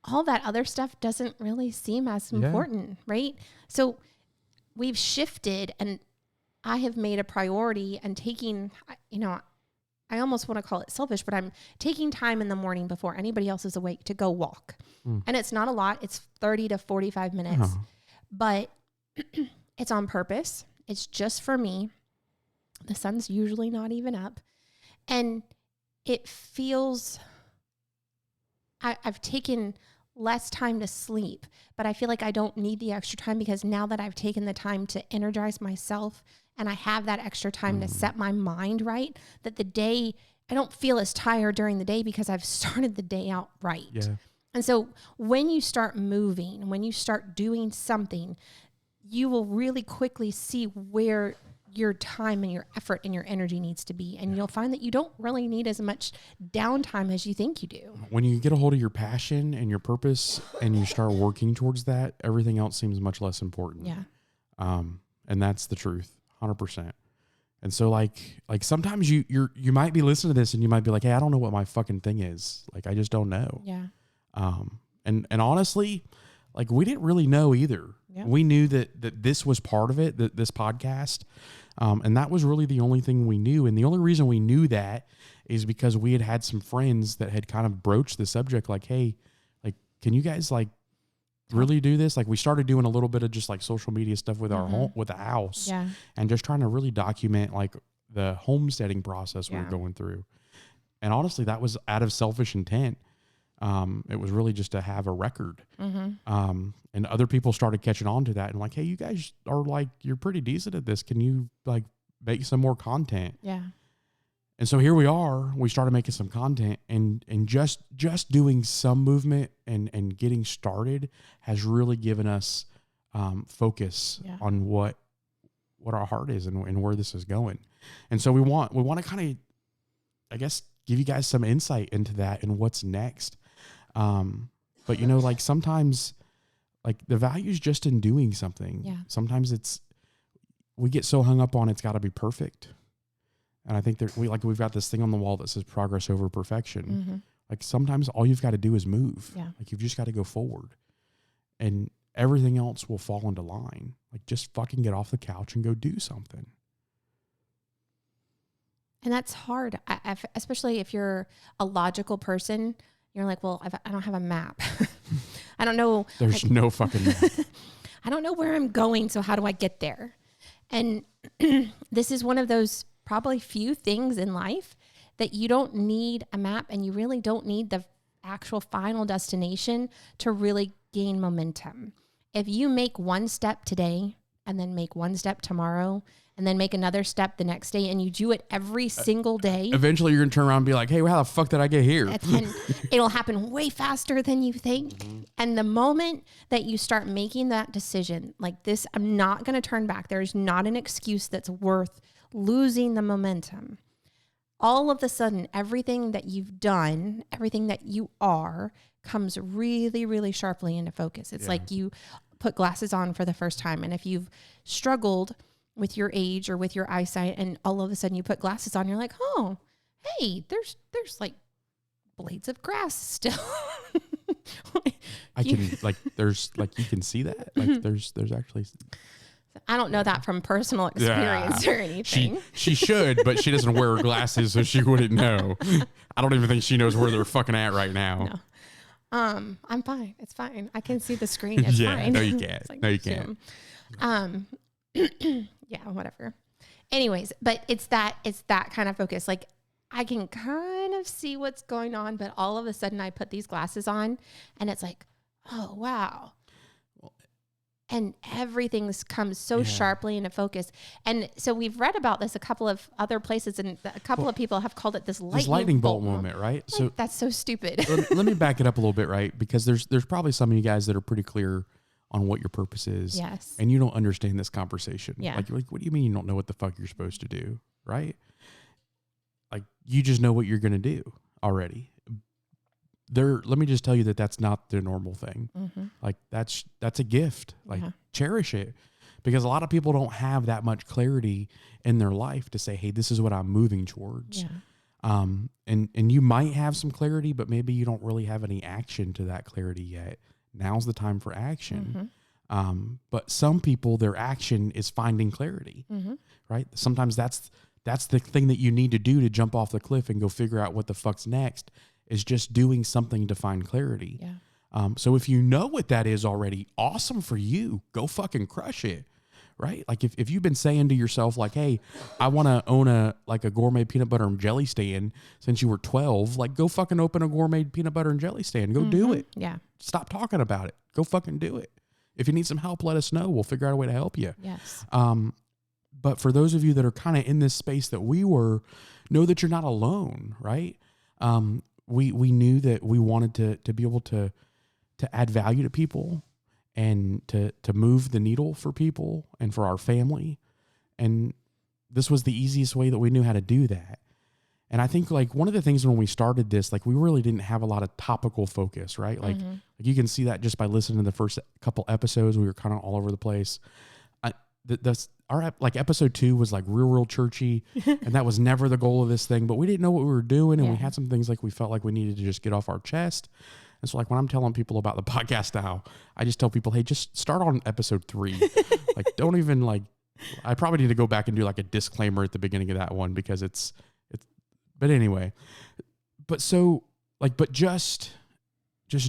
all that other stuff doesn't really seem as important, right? So we've shifted, and I have made a priority and taking, I almost want to call it selfish, but I'm taking time in the morning before anybody else is awake to go walk. And it's not a lot. It's 30 to 45 minutes, but it's on purpose. It's just for me. The sun's usually not even up. And it feels, I've taken less time to sleep, but I feel like I don't need the extra time because now that I've taken the time to energize myself and I have that extra time to set my mind right, that the day, I don't feel as tired during the day because I've started the day out right. Yeah. And so when you start moving, when you start doing something, you will really quickly see where your time and your effort and your energy needs to be. And you'll find that you don't really need as much downtime as you think you do. When you get a hold of your passion and your purpose and you start working towards that, everything else seems much less important. Yeah. And that's the truth, 100%. And so like sometimes you might be listening to this and you might be like, hey, I don't know what my fucking thing is. Like, I just don't know. Yeah. And honestly, like we didn't really know either. Yeah. We knew that this was part of it, that this podcast. And that was really the only thing we knew. And the only reason we knew that is because we had some friends that had kind of broached the subject like, hey, like, can you guys like really do this? Like we started doing a little bit of just like social media stuff with our home, with the house, and just trying to really document like the homesteading process we were going through. And honestly, that was out of selfish intent. It was really just to have a record. And other people started catching on to that and like, hey, you guys are like, you're pretty decent at this. Can you like make some more content? Yeah. And so here we are, we started making some content and just doing some movement and getting started has really given us, focus on what our heart is and where this is going. And so we want to kind of, I guess, give you guys some insight into that and what's next. But like sometimes like the value is just in doing something. Yeah. Sometimes we get so hung up on it's got to be perfect. And I think we've got this thing on the wall that says progress over perfection. Like sometimes all you've got to do is move. Yeah. Like you've just got to go forward and everything else will fall into line. Like just fucking get off the couch and go do something. And that's hard, especially if you're a logical person. You're like, well, I don't have a map. I don't know. There's no fucking map. I don't know where I'm going, so how do I get there? And this is one of those probably few things in life that you don't need a map and you really don't need the actual final destination to really gain momentum. If you make one step today and then make one step tomorrow and then make another step the next day and you do it every single day. Eventually you're going to turn around and be like, hey, well, how the fuck did I get here? And it'll happen way faster than you think. And the moment that you start making that decision, like this, I'm not going to turn back. There's not an excuse that's worth losing the momentum. All of a sudden, everything that you've done, everything that you are comes really, really sharply into focus. It's like you put glasses on for the first time. And if you've struggled with your age or with your eyesight and all of a sudden you put glasses on, you're like, oh, hey, there's like blades of grass still. I can like, there's like, you can see that. Like there's actually I don't know that from personal experience or anything. She should, but she doesn't wear her glasses, so she wouldn't know. I don't even think she knows where they're fucking at right now. No. I'm fine. It's fine. I can see the screen. It's fine. No, you can't. Like, no, you can't. Yeah, whatever. Anyways, but it's that kind of focus. Like I can kind of see what's going on, but all of a sudden I put these glasses on and it's like, oh, wow. And everything's comes so sharply into focus. And so we've read about this a couple of other places, and a couple of people have called it this lightning bolt moment, right? Like, so that's so stupid. let me back it up a little bit, right? Because there's probably some of you guys that are pretty clear on what your purpose is. Yes. And you don't understand this conversation. Yeah. Like, what do you mean you don't know what the fuck you're supposed to do, right? Like, you just know what you're going to do already. Let me just tell you that that's not the normal thing. Mm-hmm. Like that's a gift. Like cherish it, because a lot of people don't have that much clarity in their life to say, hey, this is what I'm moving towards. Yeah. And you might have some clarity, but maybe you don't really have any action to that clarity yet. Now's the time for action. Mm-hmm. But some people, their action is finding clarity, right? Sometimes that's the thing that you need to do to jump off the cliff and go figure out what the fuck's next. Is just doing something to find clarity. Yeah. So if you know what that is already, awesome for you. Go fucking crush it, right? Like if you've been saying to yourself like, hey, I want to own a gourmet peanut butter and jelly stand since you were 12, like go fucking open a gourmet peanut butter and jelly stand. Go do it. Yeah. Stop talking about it. Go fucking do it. If you need some help, let us know. We'll figure out a way to help you. Yes. But for those of you that are kind of in this space that we were, know that you're not alone, right? We knew that we wanted to be able to add value to people and to move the needle for people and for our family. And this was the easiest way that we knew how to do that. And I think like one of the things when we started this, like we really didn't have a lot of topical focus, right? Like, like you can see that just by listening to the first couple episodes, we were kind of all over the place. Our episode 2 was like real churchy, and that was never the goal of this thing, but we didn't know what we were doing. And we had some things like we felt like we needed to just get off our chest. And so like when I'm telling people about the podcast now, I just tell people, hey, just start on episode 3. Like, don't even like, I probably need to go back and do like a disclaimer at the beginning of that one because but anyway, but just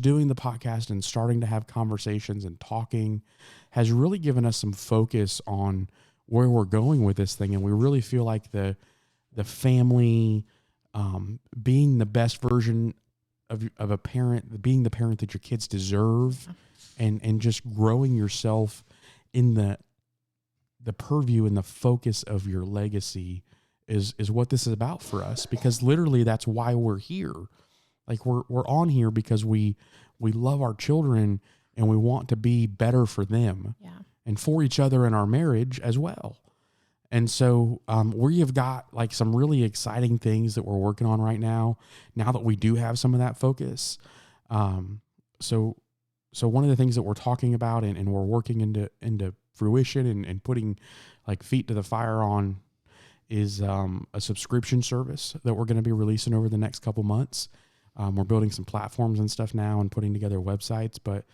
doing the podcast and starting to have conversations and talking has really given us some focus on where we're going with this thing. And we really feel like the family, being the best version of a parent, being the parent that your kids deserve, and just growing yourself in the purview and the focus of your legacy is what this is about for us, because literally that's why we're here. Like we're on here because we love our children and we want to be better for them and for each other in our marriage as well. And so we have got like some really exciting things that we're working on right now that we do have some of that focus. So one of the things that we're talking about and we're working into fruition and putting like feet to the fire on is a subscription service that we're going to be releasing over the next couple months. We're building some platforms and stuff now and putting together websites, but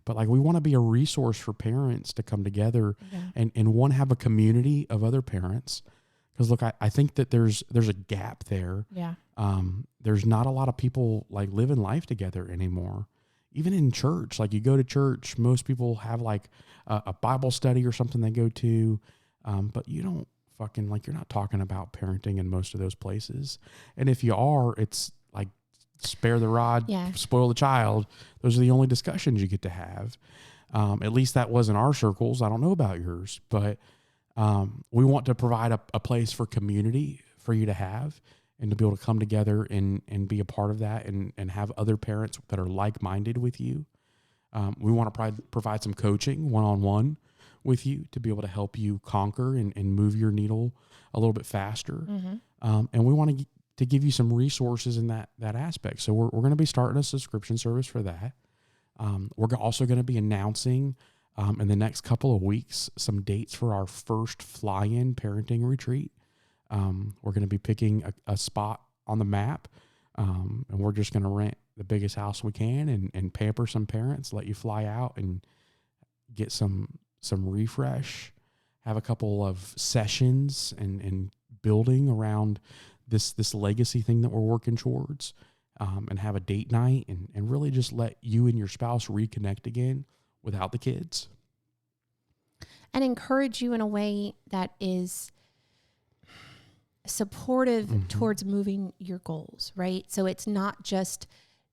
like we want to be a resource for parents to come together and have a community of other parents. Because look, I think that there's a gap there. Yeah. There's not a lot of people like living life together anymore. Even in church, like you go to church, most people have like a Bible study or something they go to, but you don't fucking like, you're not talking about parenting in most of those places. And if you are, it's like spare the rod, spoil the child. Those are the only discussions you get to have. At least that was in our circles. I don't know about yours, but we want to provide a place for community for you to have and to be able to come together and be a part of that and have other parents that are like-minded with you. We want to provide some coaching one-on-one with you to be able to help you conquer and move your needle a little bit faster. And we want to give you some resources in that aspect. So we're going to be starting a subscription service for that. We're also going to be announcing in the next couple of weeks some dates for our first fly-in parenting retreat. We're going to be picking a spot on the map, and we're just going to rent the biggest house we can and pamper some parents, let you fly out and get some refresh have a couple of sessions and building around this legacy thing that we're working towards, and have a date night and really just let you and your spouse reconnect again without the kids. And encourage you in a way that is supportive towards moving your goals, right? So it's not just,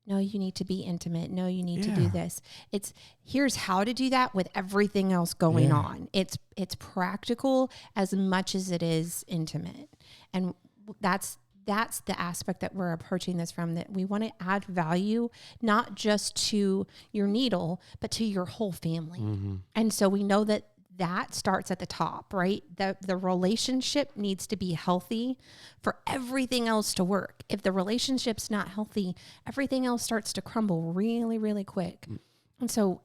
no, you need to be intimate. No, you need to do this. It's here's how to do that with everything else going on. It's practical as much as it is intimate. And that's the aspect that we're approaching this from, that we want to add value, not just to your needle, but to your whole family. And so we know that starts at the top, right? The relationship needs to be healthy for everything else to work. If the relationship's not healthy, everything else starts to crumble really, really quick. And so,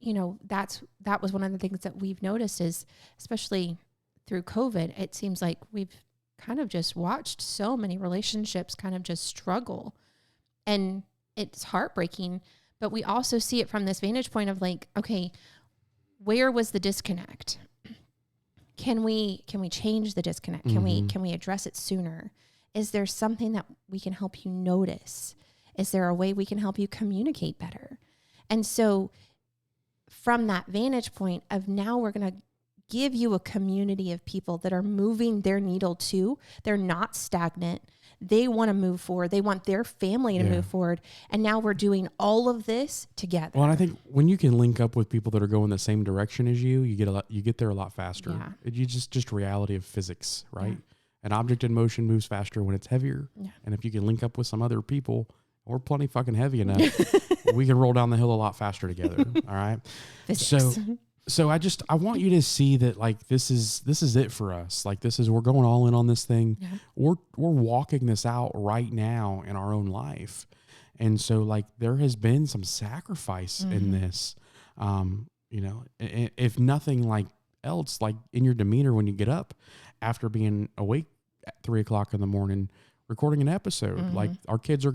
that was one of the things that we've noticed is, especially through COVID, it seems like we've kind of just watched so many relationships kind of just struggle, and it's heartbreaking. But we also see it from this vantage point of like, okay, where was the disconnect? Can we change the disconnect? Can we address it sooner? Is there something that we can help you notice? Is there a way we can help you communicate better? And so from that vantage point of, now we're going to give you a community of people that are moving their needle too. They're not stagnant. They want to move forward. They want their family to move forward. And now we're doing all of this together. Well, and I think when you can link up with people that are going the same direction as you, you get there a lot faster. Yeah. You just reality of physics, right? Yeah. An object in motion moves faster when it's heavier. Yeah. And if you can link up with some other people, we're plenty fucking heavy enough, we can roll down the hill a lot faster together. All right. Physics. So I want you to see that, like, this is it for us. Like, we're going all in on this thing. Yeah. We're walking this out right now in our own life. And so, like, there has been some sacrifice in this, if nothing like else, like in your demeanor when you get up after being awake at 3:00 in the morning, recording an episode. Like, our kids are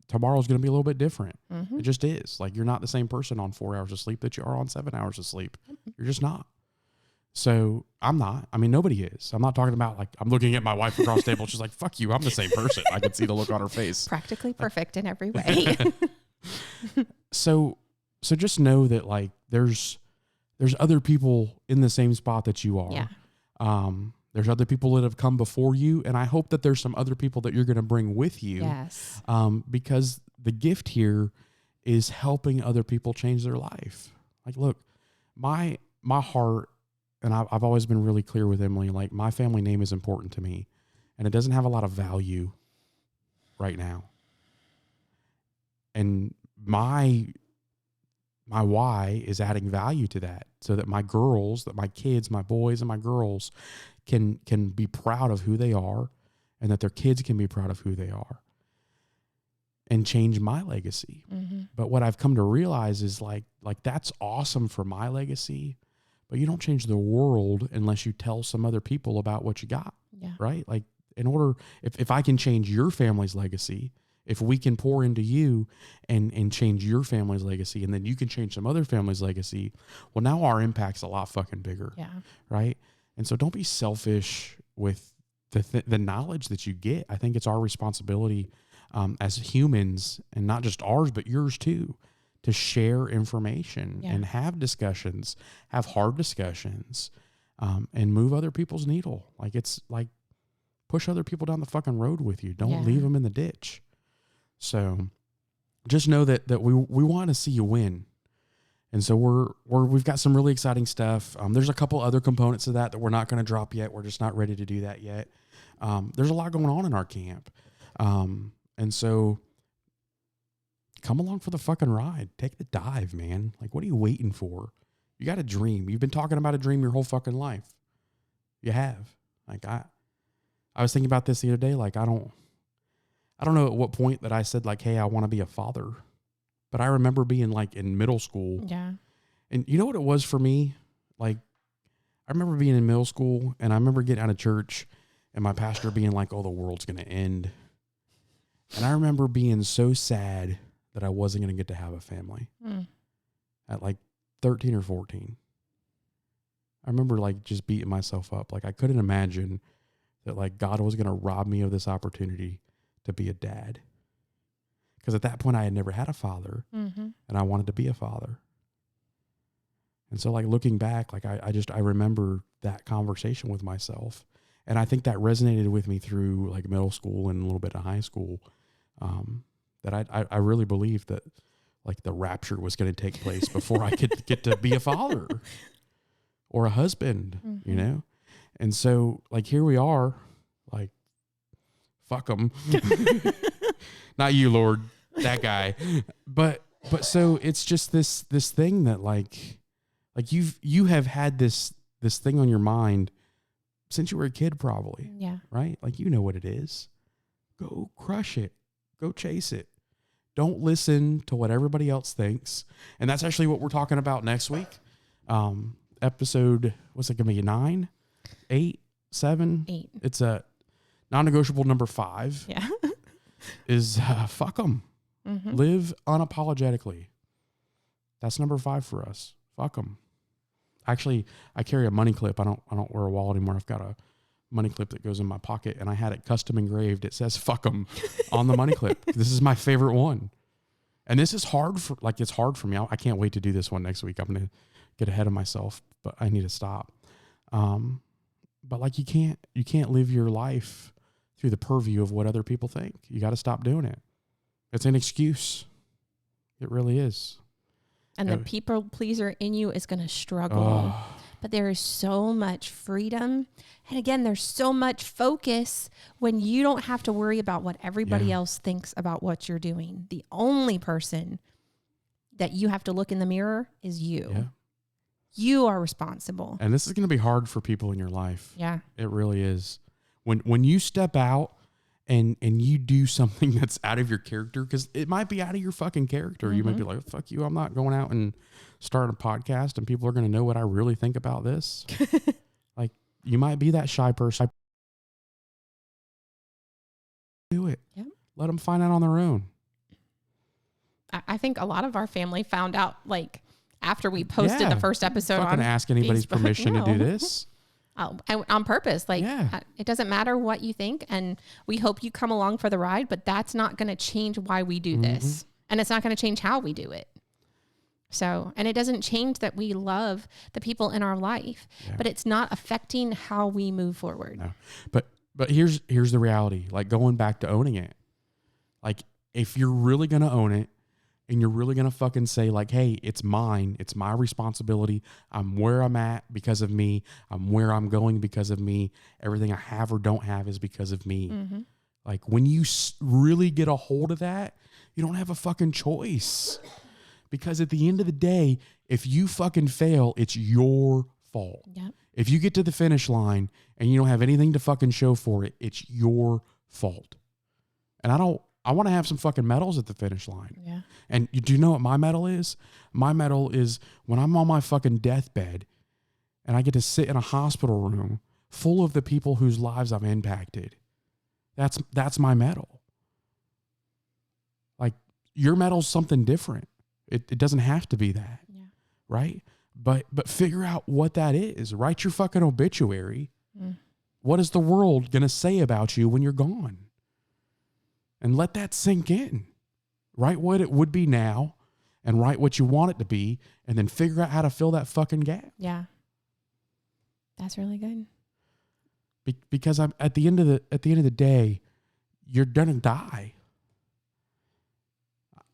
tomorrow's gonna be a little bit different. It just is. Like, you're not the same person on 4 hours of sleep that you are on 7 hours of sleep. You're just not. So I'm not. I mean, nobody is. I'm not talking about, like, I'm looking at my wife across the table. She's like, fuck you. I'm the same person. I can see the look on her face. Practically perfect in every way. So just know that, like, there's other people in the same spot that you are. Yeah. There's other people that have come before you, and I hope that there's some other people that you're going to bring with you. Yes. Because the gift here is helping other people change their life. Like, look, my heart, and I've always been really clear with Emily, like, my family name is important to me, and it doesn't have a lot of value right now. And my why is adding value to that, so that my girls, that my kids, my boys and my girls can be proud of who they are, and that their kids can be proud of who they are, and change my legacy. But what I've come to realize is like that's awesome for my legacy, but you don't change the world unless you tell some other people about what you got. Yeah. Right? Like, in order, if I can change your family's legacy, if we can pour into you and change your family's legacy, and then you can change some other family's legacy, well, now our impact's a lot fucking bigger. Yeah. Right? And so don't be selfish with the knowledge that you get. I think it's our responsibility as humans, and not just ours, but yours too, to share information and have discussions, have hard discussions, and move other people's needle. Like, it's like, push other people down the fucking road with you. Don't leave them in the ditch. So just know that we want to see you win. And so we've got some really exciting stuff. There's a couple other components of that we're not going to drop yet. We're just not ready to do that yet. There's a lot going on in our camp. And so come along for the fucking ride. Take the dive, man. Like, what are you waiting for? You got a dream. You've been talking about a dream your whole fucking life. You have. Like, I was thinking about this the other day. Like, I don't know at what point that I said, like, hey, I want to be a father. But I remember being, like, in middle school. Yeah. And you know what it was for me? Like, I remember being in middle school, and I remember getting out of church and my pastor being like, oh, the world's going to end. And I remember being so sad that I wasn't going to get to have a family at like 13 or 14. I remember like just beating myself up. Like I couldn't imagine that like God was going to rob me of this opportunity to be a dad. Because at that point I had never had a father, and I wanted to be a father. And so like looking back, like I remember that conversation with myself. And I think that resonated with me through like middle school and a little bit of high school. That I really believed that like the rapture was going to take place before I could get to be a father or a husband, you know? And so like, here we are, like, fuck them. Not you, Lord, that guy. But so it's just this thing that like you have had this thing on your mind since you were a kid, probably. Yeah. Right? Like, you know what it is. Go crush it. Go chase it. Don't listen to what everybody else thinks. And that's actually what we're talking about next week. Episode, what's it going to be? 9, 8, 7? 8. It's a non-negotiable number 5. Yeah. Is fuck them. Live unapologetically. That's number 5 for us. Fuck them. Actually, I carry a money clip. I don't wear a wallet anymore. I've got a money clip that goes in my pocket, and I had it custom engraved. It says "fuck them" on the money clip. This is my favorite one, and this is hard for it's hard for me. I can't wait to do this one next week. I'm gonna get ahead of myself, but I need to stop. But like you can't live your life through the purview of what other people think. You got to stop doing it. It's an excuse. It really is. And the people pleaser in you is going to struggle. But there is so much freedom. And again, there's so much focus when you don't have to worry about what everybody else thinks about what you're doing. The only person that you have to look in the mirror is you. Yeah. You are responsible. And this is going to be hard for people in your life. Yeah. It really is. When you step out and you do something that's out of your character, because it might be out of your fucking character. You might be like, fuck you, I'm not going out and starting a podcast and people are going to know what I really think about this. Like, you might be that shy person. Do it. Yep. Let them find out on their own. I think a lot of our family found out like after we posted the first episode. Fucking ask anybody's Facebook. permission No. to do this. On purpose. Like, it doesn't matter what you think, and we hope you come along for the ride, but that's not going to change why we do this. And it's not going to change how we do it. So, and it doesn't change that we love the people in our life, but it's not affecting how we move forward. No. But here's the reality, like going back to owning it. Like, if you're really going to own it, and you're really going to fucking say like, hey, it's mine. It's my responsibility. I'm where I'm at because of me. I'm where I'm going because of me. Everything I have or don't have is because of me. Like, when you really get a hold of that, you don't have a fucking choice. Because at the end of the day, if you fucking fail, it's your fault. Yep. If you get to the finish line and you don't have anything to fucking show for it, it's your fault. And I want to have some fucking medals at the finish line. Yeah. And do you know what my medal is? My medal is when I'm on my fucking deathbed and I get to sit in a hospital room full of the people whose lives I've impacted. That's my medal. Like, your medal's something different. It doesn't have to be that. Yeah. Right? But figure out what that is. Write your fucking obituary. What is the world going to say about you when you're gone? And let that sink in. Write what it would be now and write what you want it to be, and then figure out how to fill that fucking gap. Yeah. That's really good. Because I'm at the end of the day, you're gonna die.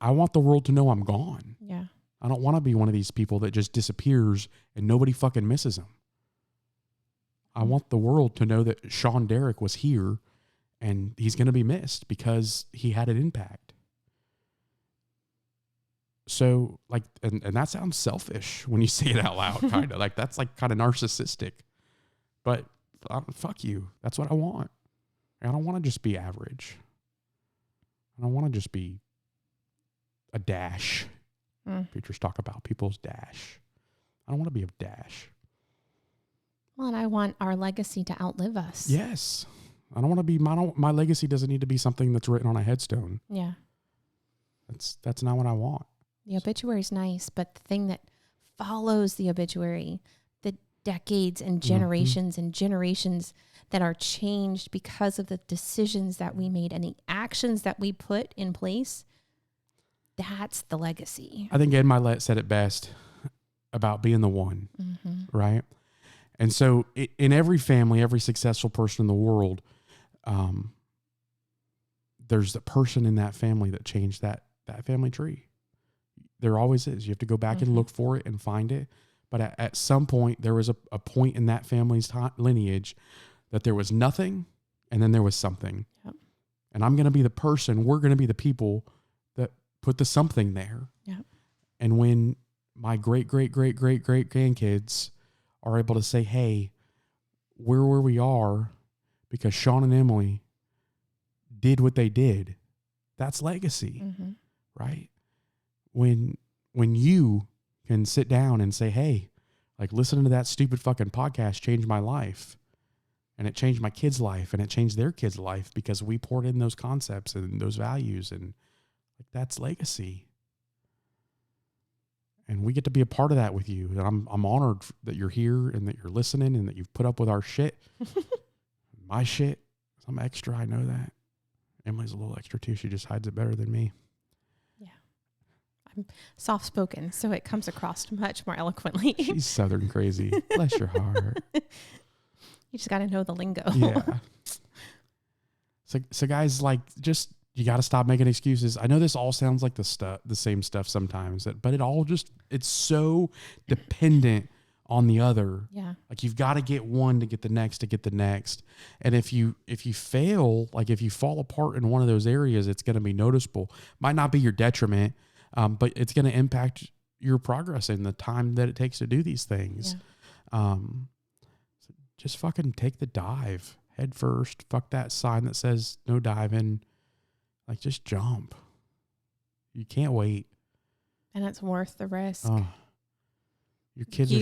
I want the world to know I'm gone. Yeah. I don't want to be one of these people that just disappears and nobody fucking misses him. I want the world to know that Sean Derrick was here and he's going to be missed because he had an impact. So, like, and that sounds selfish when you say it out loud, kind of. Like, that's like kind of narcissistic. But fuck you. That's what I want. I don't want to just be average. I don't want to just be a dash. Preachers talk about people's dash. I don't want to be a dash. Well, and I want our legacy to outlive us. Yes. I don't want to be, my legacy doesn't need to be something that's written on a headstone. Yeah. That's not what I want. The obituary is nice, but the thing that follows the obituary, decades and generations and generations that are changed because of the decisions that we made and the actions that we put in place. That's the legacy. I think Ed Milet said it best about being the one, right? And so in every family, every successful person in the world, there's the person in that family that changed that family tree. There always is. You have to go back and look for it and find it. But at some point, there was a point in that family's lineage that there was nothing and then there was something. Yep. And I'm going to be the person, we're going to be the people that put the something there. Yep. And when my great grandkids are able to say, hey, we're where we are because Sean and Emily did what they did, that's legacy, right? When you can sit down and say, hey, like listening to that stupid fucking podcast changed my life, and it changed my kid's life, and it changed their kid's life because we poured in those concepts and those values, and like that's legacy. And we get to be a part of that with you. And I'm honored that you're here and that you're listening and that you've put up with our shit. My shit. I'm extra, I know that. Emily's a little extra too. She just hides it better than me. Yeah. I'm soft-spoken, so it comes across much more eloquently. She's Southern crazy. Bless your heart. You just got to know the lingo. Yeah. So guys, like, just, you got to stop making excuses. I know this all sounds like the same stuff sometimes, but it's so dependent on the other. Yeah. Like you've got to get one to get the next. And if you fail, like if you fall apart in one of those areas, it's going to be noticeable. Might not be your detriment, but it's going to impact your progress in the time that it takes to do these things. Yeah. So just fucking take the dive head first. Fuck that sign that says no diving. Like just jump. You can't wait. And it's worth the risk. Your kids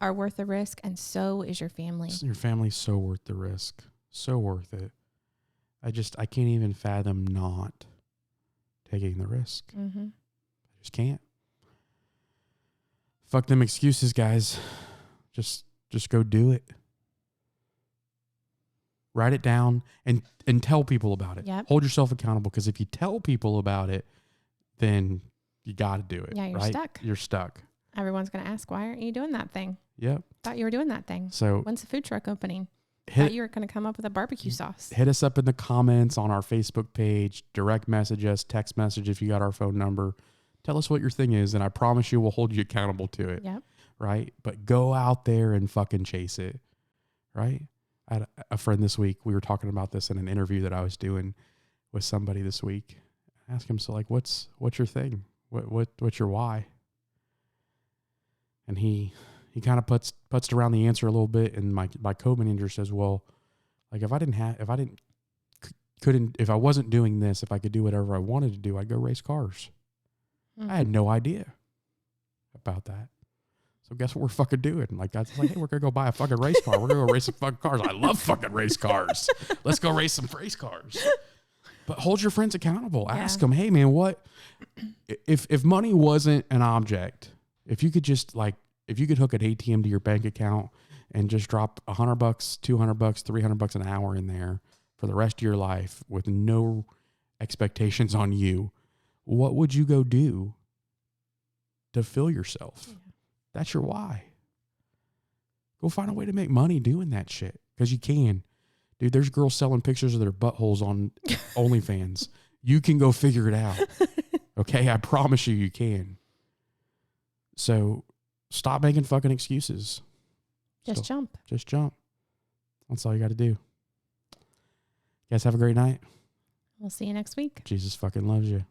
are worth the risk, and so is your family. Your family's so worth the risk. So worth it. I can't even fathom not taking the risk. I just can't. Fuck them excuses, guys. Just go do it. Write it down and tell people about it. Yep. Hold yourself accountable, because if you tell people about it, then you got to do it. Yeah, you're right? stuck. You're stuck. Everyone's going to ask, why aren't you doing that thing? Yep. Thought you were doing that thing. So when's the food truck opening? Thought you were going to come up with a barbecue sauce. Hit us up in the comments on our Facebook page. Direct message us, text message if you got our phone number. Tell us what your thing is, and I promise you we'll hold you accountable to it. Yep. Right? But go out there and fucking chase it. Right? I had a friend this week. We were talking about this in an interview that I was doing with somebody this week. I asked him, so like, what's your thing? What's your why? And he kind of putzed around the answer a little bit. And my co-manager says, well, like if I wasn't doing this, if I could do whatever I wanted to do, I'd go race cars. I had no idea about that. So guess what we're fucking doing? Like I was like, hey, we're going to go buy a fucking race car. We're going to go race some fucking cars. I love fucking race cars. Let's go race some race cars. But hold your friends accountable. Ask them, hey man, what if money wasn't an object, if you could hook an ATM to your bank account and just drop $100, $200, $300 an hour in there for the rest of your life with no expectations on you, what would you go do to fill yourself? Yeah. That's your why. Go find a way to make money doing that shit, because you can. Dude, there's girls selling pictures of their buttholes on OnlyFans. You can go figure it out. Okay? I promise you can. So stop making fucking excuses. Just jump. Just jump. That's all you got to do. You guys have a great night. We'll see you next week. Jesus fucking loves you.